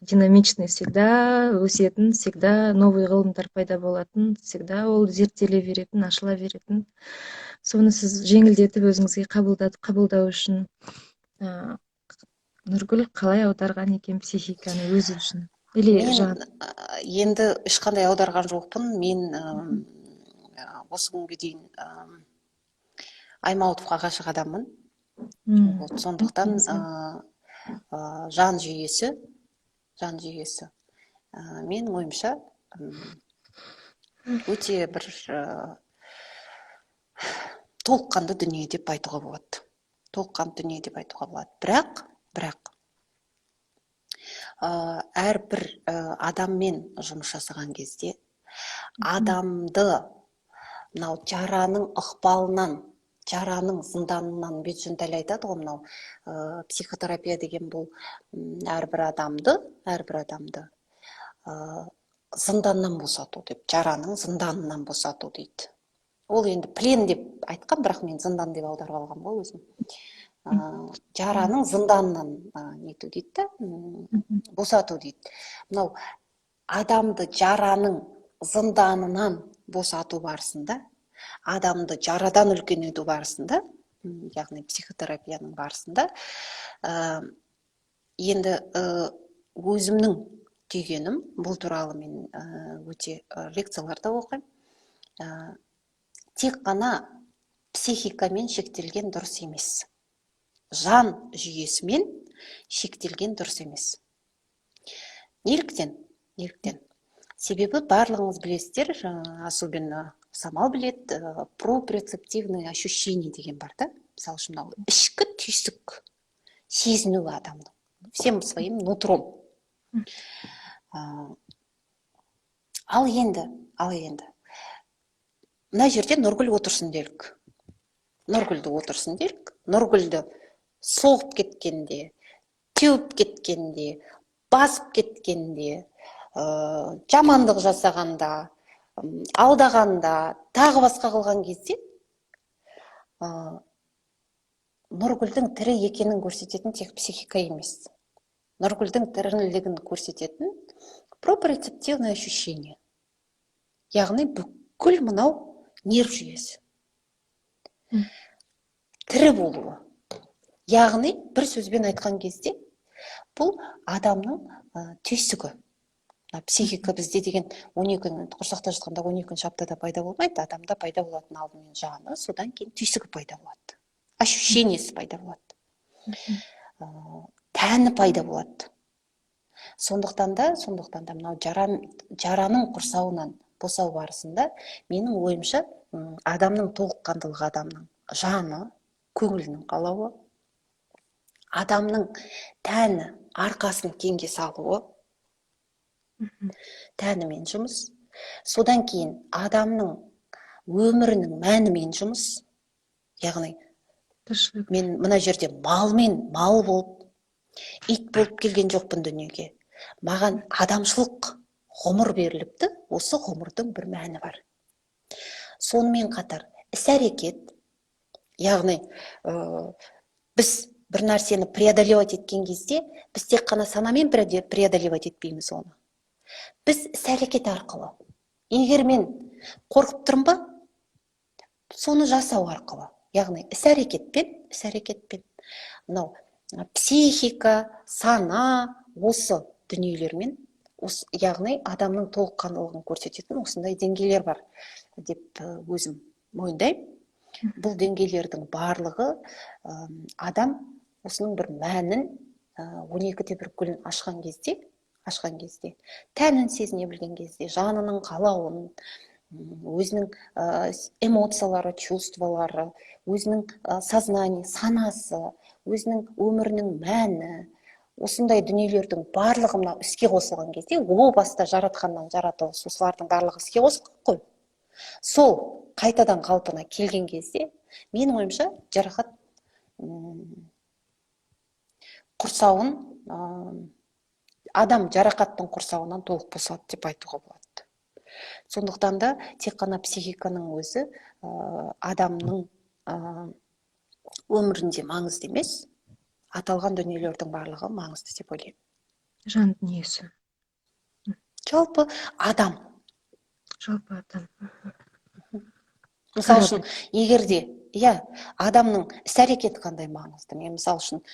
динамичный, всегда өсетін, всегда новый ғылымдар пайда болатын, всегда ол зерттеле беретін, ашыла беретін. Соны сіз жеңілдетіп өзіңізге қабылдау үшін Нұргүл қалай аударған екен психиканы өзі үшін? Мен енді ешқандай аударған жоқпын. Мен осы күнге дейін Аймауытовқа ғашық адаммын. Сондықтан жан жүйесі мен ойымша өте бір толыққанды дүние деп айтуға болады. Бірақ әрбір адаммен жұмыс жасаған кезде адамды мынау жараның ықпалынан, жараның зынданынан, бетжүнтәлі айтады ғой мынау психотерапия деген бұл әрбір адамды зынданнан босату деп, жараның зынданынан босату дейді. Ол енді плен деп айтқан, бірақ мен зындан деп аударып алғам ғой өзім. Жараның зынданынан нету дейді да, босату дейді. Мынау адамды жараның зынданынан босату барысында, адамды жарадан үлкен ету барысында, яғни психотерапияның барысында, енді өзімнің түйгенім, бұл туралы мен өте лекцияларда оқимын. Тек қана психикамен шектелген дұрыс емес. Жан жүйесімен шектелген дұрыс емес. Неліктен? Себебі барлығыңыз білесіздер, особенно Самал білет, пропрецептивное ощущение деген бар да. Мысалы үшін мынау ішкі түйсік сезіну адамның всем своим нутром. Ал енді мына жерде Нұргүл отырсын делік. Нұргүлді соғып кеткенде, теуіп кеткенде, басып кеткенде, жамандық жасағанда, алдағанда, тағы басқа қылған кезде Нұргүлдің тірі екенін көрсететін тек психика емес. Нұргүлдің тірілігін көрсететін пропрецептивное ощущение. Яғни бүкіл мынау нерв жүйесі. Тірі болуы. Яғни бір сөзбен айтқан кезде бұл адамның түйсігі. Психика бізде деген 12 құрсақта жатқанда 12-ші аптада пайда болмайды, адамда пайда болатын алдымен жаны, содан кейін түйсігі пайда болады. Ощущениесі пайда болады. Тәні пайда болады. Сондықтан да мынау жараның құрсауынан босау барысында менің ойымша адамның толыққандылығы, адамның жаны, көңілінің қалауы, адамның тәні арқасын кеңге салуы, тәнімен жұмыс, содан кейін адамның өмірінің мәнімен жұмыс. Яғни мен мына жерде мал болып, ит болып келген жоқпын дүниеге. Маған адамшылық ғұмыр беріліпті, осы ғұмырдың бір мәні бар. Сонымен қатар іс-әрекет, яғни біз бір нәрсені преодолевать еткен кезде, біз тек қана санамен преодолевать етпейміз оны. Біз іс-әрекет арқылы. Егер мен қорқып тұрмын ба, соны жасау арқылы. Яғни іс-әрекетпен, мынау психика, сана, осы дүниелермен, яғни адамның толыққандылығын көрсететін осындай деңгейлер бар деп өзім мойындаймын. Бұл деңгейлердің барлығы адам осының бір мәнін 12-те бір гүлін ашқан кезде, тәнін сезіне білген кезде, жанының қалауын, өзінің эмоциялары, чувстволары, өзінің сознание, санасы, өзінің өмірінің мәні, осындай дүниелердің барлығы мынау іске қосылған кезде, о баста жаратқаннан жаратылыс, осылардың барлығы іске қосылған қой. Сол қайтадан қалпына келген кезде, менің ойымша жарақат құрсауын, адам жарақаттың құрсауынан толық босады деп айтуға болады. Сондықтан да тек қана психиканың өзі адамның өмірінде маңызды емес, аталған дүниелердің барлығы маңызды деп ойлаймын. Жан дүниесі. Жалпы адам. Мысалы үшін, егерде, адамның іс-әрекеті қандай маңызды. Мен мысалы үшін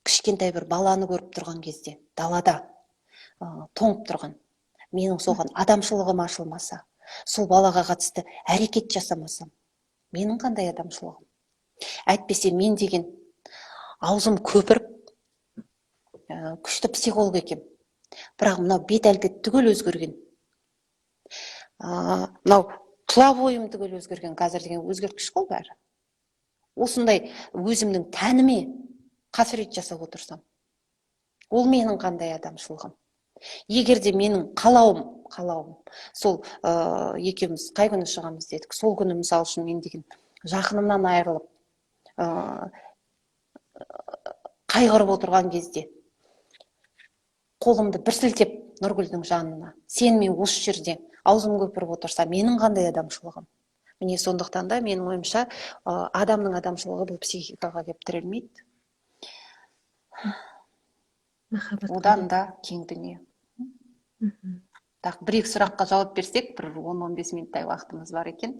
кішкентай бір баланы көріп тұрған кезде, далада тоңып тұрған, менің соған адамшылығым ашылмаса, сол балаға қатысты әрекет жасамасам, менің қандай адамшылығым? Әйтпесе мен деген аузым көпіріп, күшті психолог екем. Бірақ мынау бет әлпет түгел өзгерген. Мынау тұла бойым түгел өзгерген, қазір деген өзгерткіш қой бәрі. Осындай өзімнің тәніме қасірет жасап отырсам, ол менің қандай адамшылығым? Егерде менің қалауым қалауым. Сол екеуміз қай күні шығамыз дедік. Сол күні мысалы үшін мен деген жақынымнан айырылып қайғырып отырған кезде қолымды бір сілтеп Нұргүлдің жанына, сен мен осы жерде аузым көпіріп отырса, менің қандай адамшылығым? Міне сондықтан да менің ойымша адамның адамшылығы бұл психикаға келіп тірелмейді. Одан да кең дүние. Так, бір-екі сұраққа жауап берсек, бір 10-15 минуттай уақытымыз бар екен.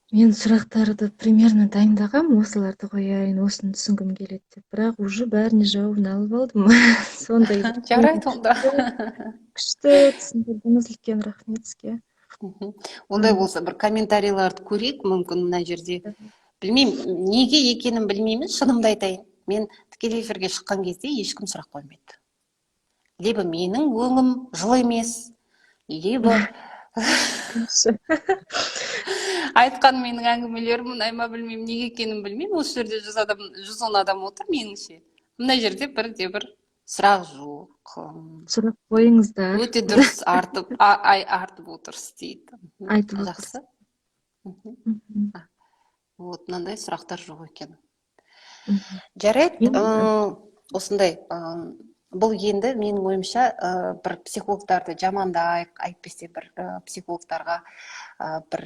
Мен сұрақтарды примерно дайындағам, осыларды қояйын, осыны түсінгім келеді деп, бірақ уже бәріне жауабын алып алдым. Сондай жарайды онда. күшті түсіндірдіңіз, үлкен рахмет сізге. Ондай болса бір комментарийларды көрейік, мүмкін мына жерде. Білмеймін, неге екенін білмеймін, шынымды айтайын. Мен тікелей эфирге шыққан кезде ешкім сұрақ қоймайды. Либо менің өңім жылы емес, либо айтқан менің әңгімелерім ұнайма, білмеймін, неге екенін білмеймін. Осы жерде 110 адам отыр, меніңше. Мына жерде бір сұрақ жоқ. Сұрақ қойыңыздар. Өте дұрыс артып отырсыз дейді. Айтып Жақсы. Вот, мынандай сұрақтар жоқ екен. Жарайды, осындай. Бұл енді менің ойымша бір психологтарды жамандайық, әйтпесе бір психологтарға бір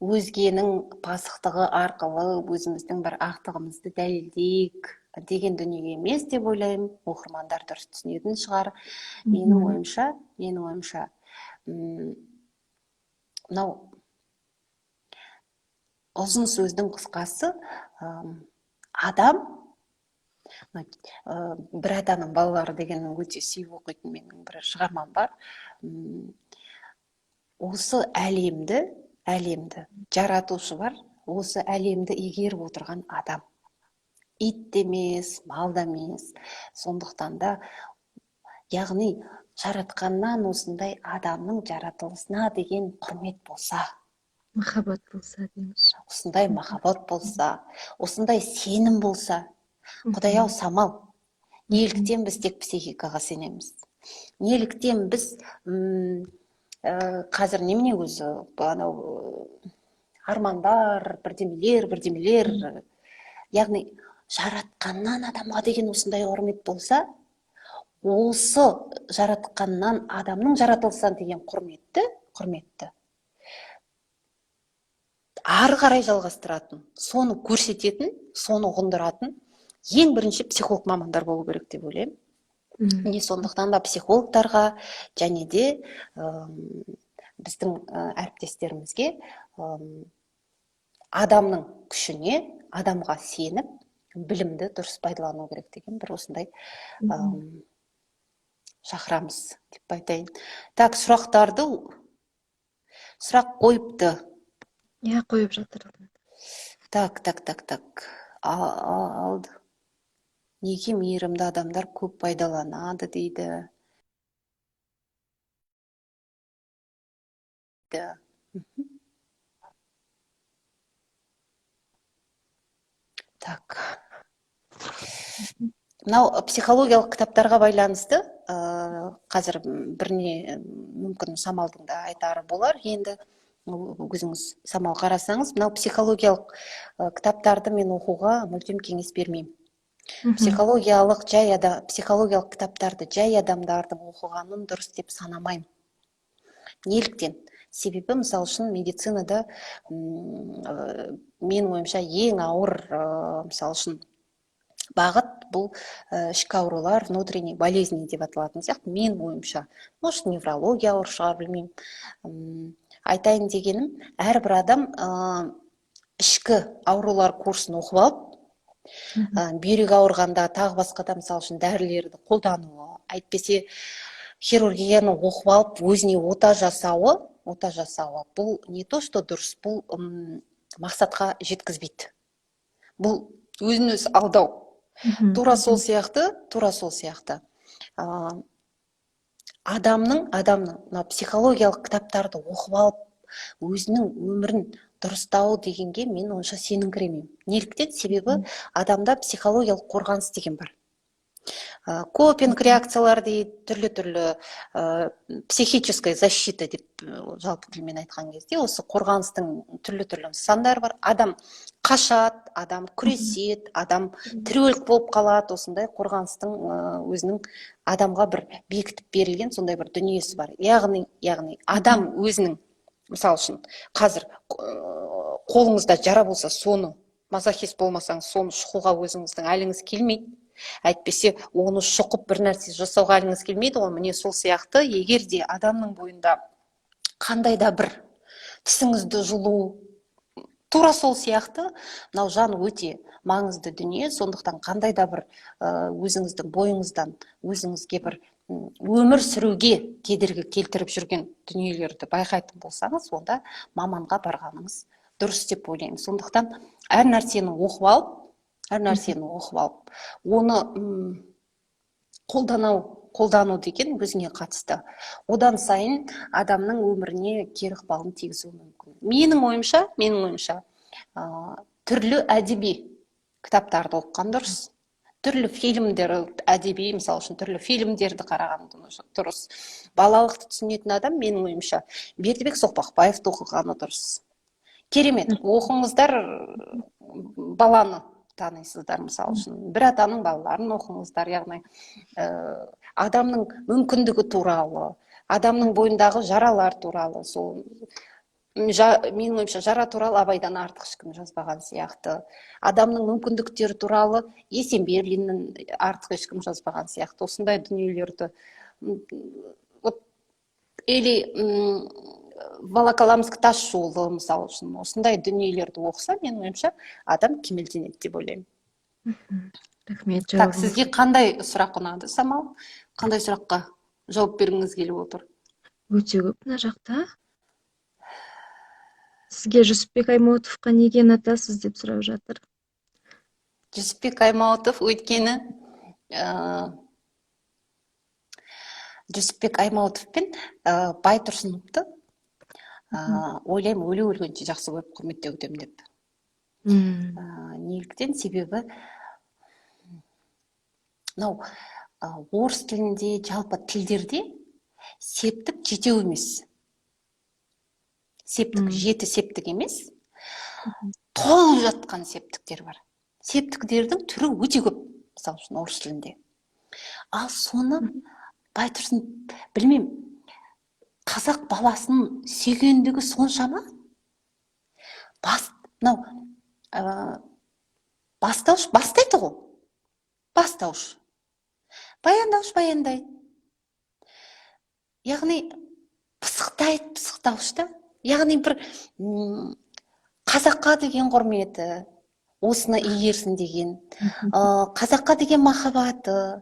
өзгенің пасықтығы арқылы өзіміздің бір ақтығымызды дәлелдейік деген дүние емес деп ойлаймын. Оқырмандар дұрыс түсінетін шығар. Менің ойымша мынау ұзын сөздің қысқасы, адам, бір атаның балалары дегеннің өте сүйіп оқитын менің бір шығармам бар. Осы әлемді жаратушы бар, осы әлемді игеріп отырған адам. Ит емес, мал да емес. Сондықтан да, яғни жаратқаннан осындай адамның жаратылысына деген құрмет болса, махаббат болса дейміз. Осындай махаббат болса, осындай сенім болса, Құдай-ау Самал, неліктен біз тек психикаға сенеміз? Неліктен біз қазір немене өзі, армандар, бірдемелер, яғни жаратқаннан адамға деген осындай құрмет болса, осы жаратқаннан адамның жаратылысына деген құрметті ары қарай жалғастыратын, соны көрсететін, соны ұғындыратын ең бірінші психолог мамандар болу керек деп ойлаймын. Не сондықтан да психологтарға және де біздің әріптестерімізге адамның күшіне, адамға сеніп, білімді дұрыс пайдалану керек деген бір осындай шақырамыз деп айтайын. Так, сұрақ қойыпты. Я қойып жатыр. Так. Алды. Неге мейірімді адамдар көп пайдаланады дейді. Так. Мынау психологиялық кітаптарға байланысты, қазір біріне мүмкін Самалдың да айтары болар, енді өзіңіз Самал қарасаңыз, мынау психологиялық кітаптарды мен оқуға мүлдем кеңес бермеймін. Психологиялық кітаптарды жай адамдардың оқығанын дұрыс деп санамаймын. Неліктен? Себебі, мысалы үшін, медицинада мен ойымша ең ауыр, мысалы үшін, бағыт бұл ішкі аурулар, внутренний болезни деп аталатын сияқты. Мен ойымша, может, неврология ауыр шығар, білмеймін. Айтайын дегенім, әрбір адам ішкі аурулар курсын оқып алып, бүйрек ауырғанда, тағы басқа да, мысалы үшін, дәрілерді қолдануы, әйтпесе хирургияны оқып алып, өзіне ота жасауы, бұл не то, что дұрыс, бұл мақсатқа жеткізбейді. Бұл өзін-өз алдау. Тура сол сияқты, адамның психологиялық кітаптарды оқып алып, өзінің өмірін дұрыстау дегенге мен онша сеніңкіремеймін. Неліктен? Себебі адамда психологиялық қорғаныс деген бар. Копинг реакциялар дейді, түрлі психическая защита деп жалпы тілмен айтқан кезде осы қорғаныстың түрлі нысандары бар. Адам қашады, адам күреседі, адам тіреуілік болып қалады. Осындай қорғаныстың өзінің адамға бір бекітіп берілген сондай бір дүниесі бар. Яғни адам өзінің, мысалы үшін қазір қолыңызда жара болса, соны мазохист болмасаңыз, соны шұқуға өзіңіздің әліңіз келмейді. Әйтпесе оны шұқып бір нәрсе жасауға әліңіз келмейді ғой. Міне сол сияқты, егер де адамның бойында қандай да бір тісіңізді жұлу, тура сол сияқты мынау жан өте маңызды дүние. Сондықтан қандай да бір өзіңіздің бойыңыздан өзіңізге бір өмір сүруге кедергі келтіріп жүрген дүниелерді байқайтын болсаңыз, онда маманға барғаныңыз дұрыс деп ойлаймын. Сондықтан әр нәрсені оқып алып, оны қолдану деген өзіңе қатысты. Одан сайын адамның өміріне кері ықпалын тигізуі мүмкін. Менің ойымша, түрлі әдеби кітаптарды оқыған дұрыс. Түрлі фильмдер, әдеби, мысалы үшін түрлі фильмдерді қараған дұрыс. Балалықты түсінетін адам, менің ойымша, Бердібек Соқпақбаевты оқығаны дұрыс. Керемет, оқыңыздар, баланы танисыздар, мысалы үшін. Бір атаның балаларын оқыңыздар, яғни адамның мүмкіндігі туралы, адамның бойындағы жаралар туралы, сол менің ойымша жара туралы Абайдан артық ешкім жазбаған сияқты. Адамның мүмкіндіктері туралы Есенберлиннен артық ешкім жазбаған сияқты. Осындай дүниелерді или Волоколамск тас жолы, мысалы үшін, осындай дүниелерді оқыса, менің ойымша, адам кемелденеді деп ойлаймын. Рахмет Так, жауабыңыз. сізге қандай сұрақ ұнады, Самал? Қандай сұраққа жауап бергіңіз келіп отыр? Өте көп мына жақта. Сізге Жүсіпбек Аймауытовқа неге ұнатасыз деп сұрап жатыр. Жүсіпбек Аймауытов өйткені Жүсіпбек Аймауытов пен Байтұрсыновты ойлаймын, өле-өлгенше жақсы көріп құрметтеп өтемін деп. Неліктен? Себебі мынау орыс тілінде, жалпы тілдерде септік жетеу емес. Септік, жеті септік емес, толып жатқан септіктер бар. Септіктердің түрі өте көп, мысалы үшін орыс тілінде. Ал соны Байтұрсын, білмеймін, қазақ баласын сүйгендігі соншама, бастайды ғой. Бастауыш. Баяндайды. Яғни пысықтаушта. Яғни бір қазаққа деген құрметі, осыны игерсін деген, қазаққа деген махаббаты,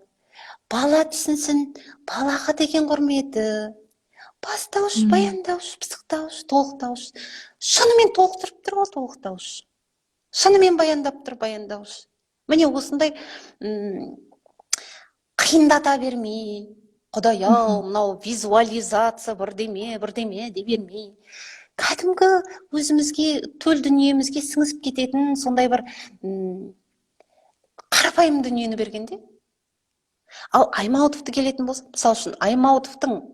бала түсінсін, балаға деген құрметі, бастауыш, баяндауыш, пысықтауыш, толықтауыш. Шынымен толықтырып тұр ғой, толықтауыш. Шынымен баяндап тұр, баяндауыш. Міне осындай қиындата бермей, Құдай-ау, мынау визуализация бірдеме де бермей, кәдімгі өзімізге, төл дүниемізге сіңісіп кететін сондай бір қарапайым дүниені бергенде. Ал Аймауытовты келетін болса, мысалы үшін, Аймауытовтың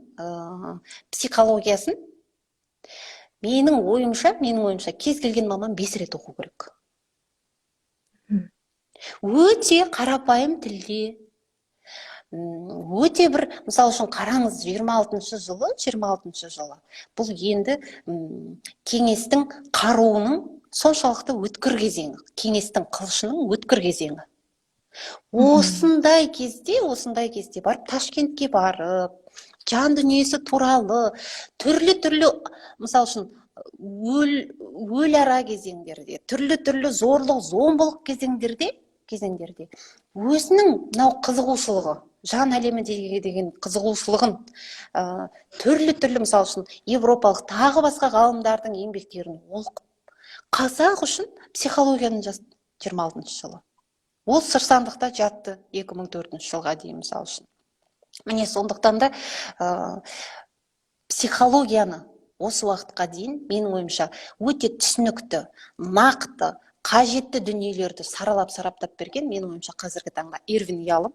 психологиясын менің ойымша кез келген маман 5 рет оқу керек. Өте қарапайым тілде, өте бір, мысалы үшін қараңыз, 26 жылы, бұл енді кеңестің қаруының соншалықты өткір кезеңі, кеңестің қылышының өткір кезеңі. Осындай кезде барып, Ташкентке барып, жан дүниесі туралы, түрлі, мысалы үшін, өл ара кезеңдерде, түрлі зорлық, зомбылық кезеңдерде өзінің мынау қызығушылығы, жан әлемі деген қызығушылығын түрлі, мысалы үшін, европалық тағы басқа ғалымдардың еңбектерін оқып, қазақ үшін психологияны жазды 26 жылы. Ол сырсандықта жатты 2004 жылға дейін, мысалы үшін. Міне сондықтан да психологияны осы уақытқа дейін, менің ойымша, өте түсінікті, нақты, қажетті дүниелерді саралап-сараптап берген, менің ойымша, қазіргі таңда Ирвин Ялом.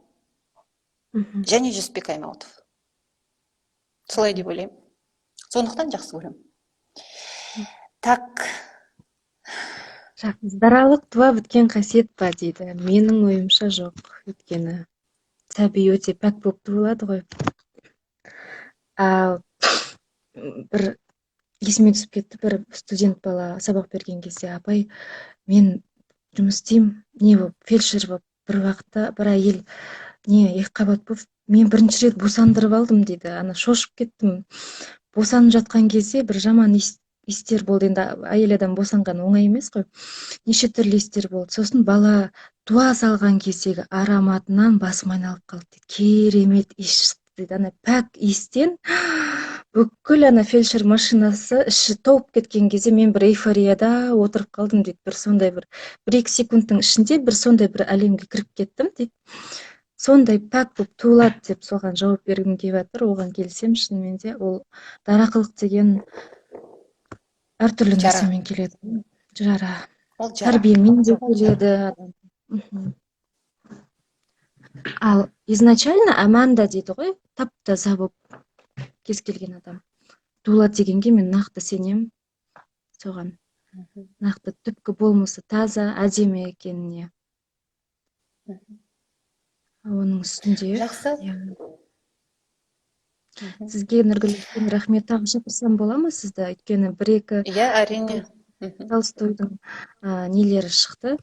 және Жүсіпбек Аймауытов. Солай деп ойлаймын. Сондықтан жақсы көремін. Так, даралық туа біткен қасиет па дейді. Менің ойымша жоқ. Өйткені сәби өте пәк болып туылады ғой. Бір есіме түсіп кетті, бір студент бала сабақ берген кезде, апай, мен жұмыс істеймін, не болып, фельдшер болып, бір уақытта бір әйел екіқабат болып, мен бірінші рет босандырып алдым дейді. Ана шошып кеттім. Босанып жатқан кезде бір жаман истер болды. Енді әйел адам босанған оңай емес қой. Неше түрлі истер болды. Сосын бала туа салған кездегі ароматынан басым айналып қалды дейді. Керемет иіс шықты дейді. Ана пәк иістен бүкіл ана фельдшер машинасы іші толып кеткен кезде мен бір эйфорияда отырып қалдым дейді. Бір сондай бір-екі секундтың ішінде бір сондай бір әлемге кіріп кеттім дейді. Сондай пәк болып туылады деп соған жауап бергім келіп жатыр. Оған келсем, шынымен де ол дарақылық деген әртүрлі нәрсемен келеді. Жара. ол жара. Тәрбиемен де келеді. Ал изначально Аманда дейді ғой, тап-таза болып кез келген адам туылады дегенге мен нақты сенемін. Соған нақты түпкі болмысы таза, әдемі екеніне. Оның үстінде Жақсы. Сізге, Нұргүл, рахмет. Тағы шақырсам бола ма сізді? Өйткені бір-екі Әрине. Толстойдың нелері шықты.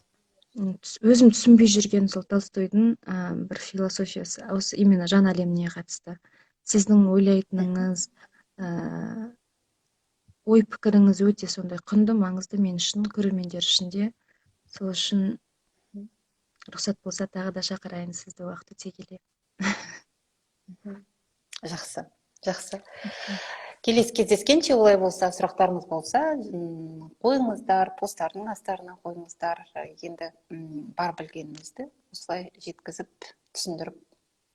Өзім түсінбей жүрген сол Толстойдың бір философиясы, осы именно жан әлеміне қатысты. Сіздің ойлайтыныңыз, ой пікіріңіз өте сондай құнды, маңызды мен үшін, көрермендер үшін де. Сол үшін рұқсат болса тағы да шақырайын сізді уақыт өте келе. Жақсы. Келесі кездескенше, олай болса, сұрақтарыңыз болса, қойыңыздар, посттардың астарына қойыңыздар. Енді бар білгенімізді осылай жеткізіп, түсіндіріп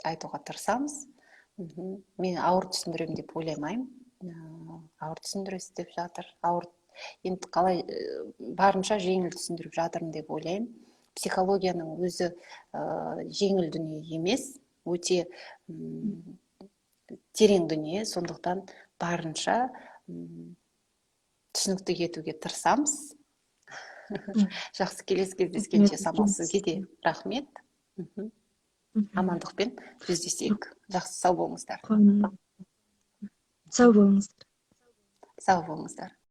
айтуға тырысамыз. Мен ауыр түсіндіремін деп ойламаймын. Ауыр түсіндіресіз деп жатыр. Енді қалай барынша жеңіл түсіндіріп жатырмын деп ойлаймын. Психологияның өзі жеңіл дүние емес, өте терең дүние, сондықтан барынша түсінікті етуге тырысамыз. Жақсы, келесі кездескенше, Самал, сізге де рахмет. Амандықпен жүздесейік. Жақсы, сау болыңыздар. Сау болыңыздар. Сау болыңыздар.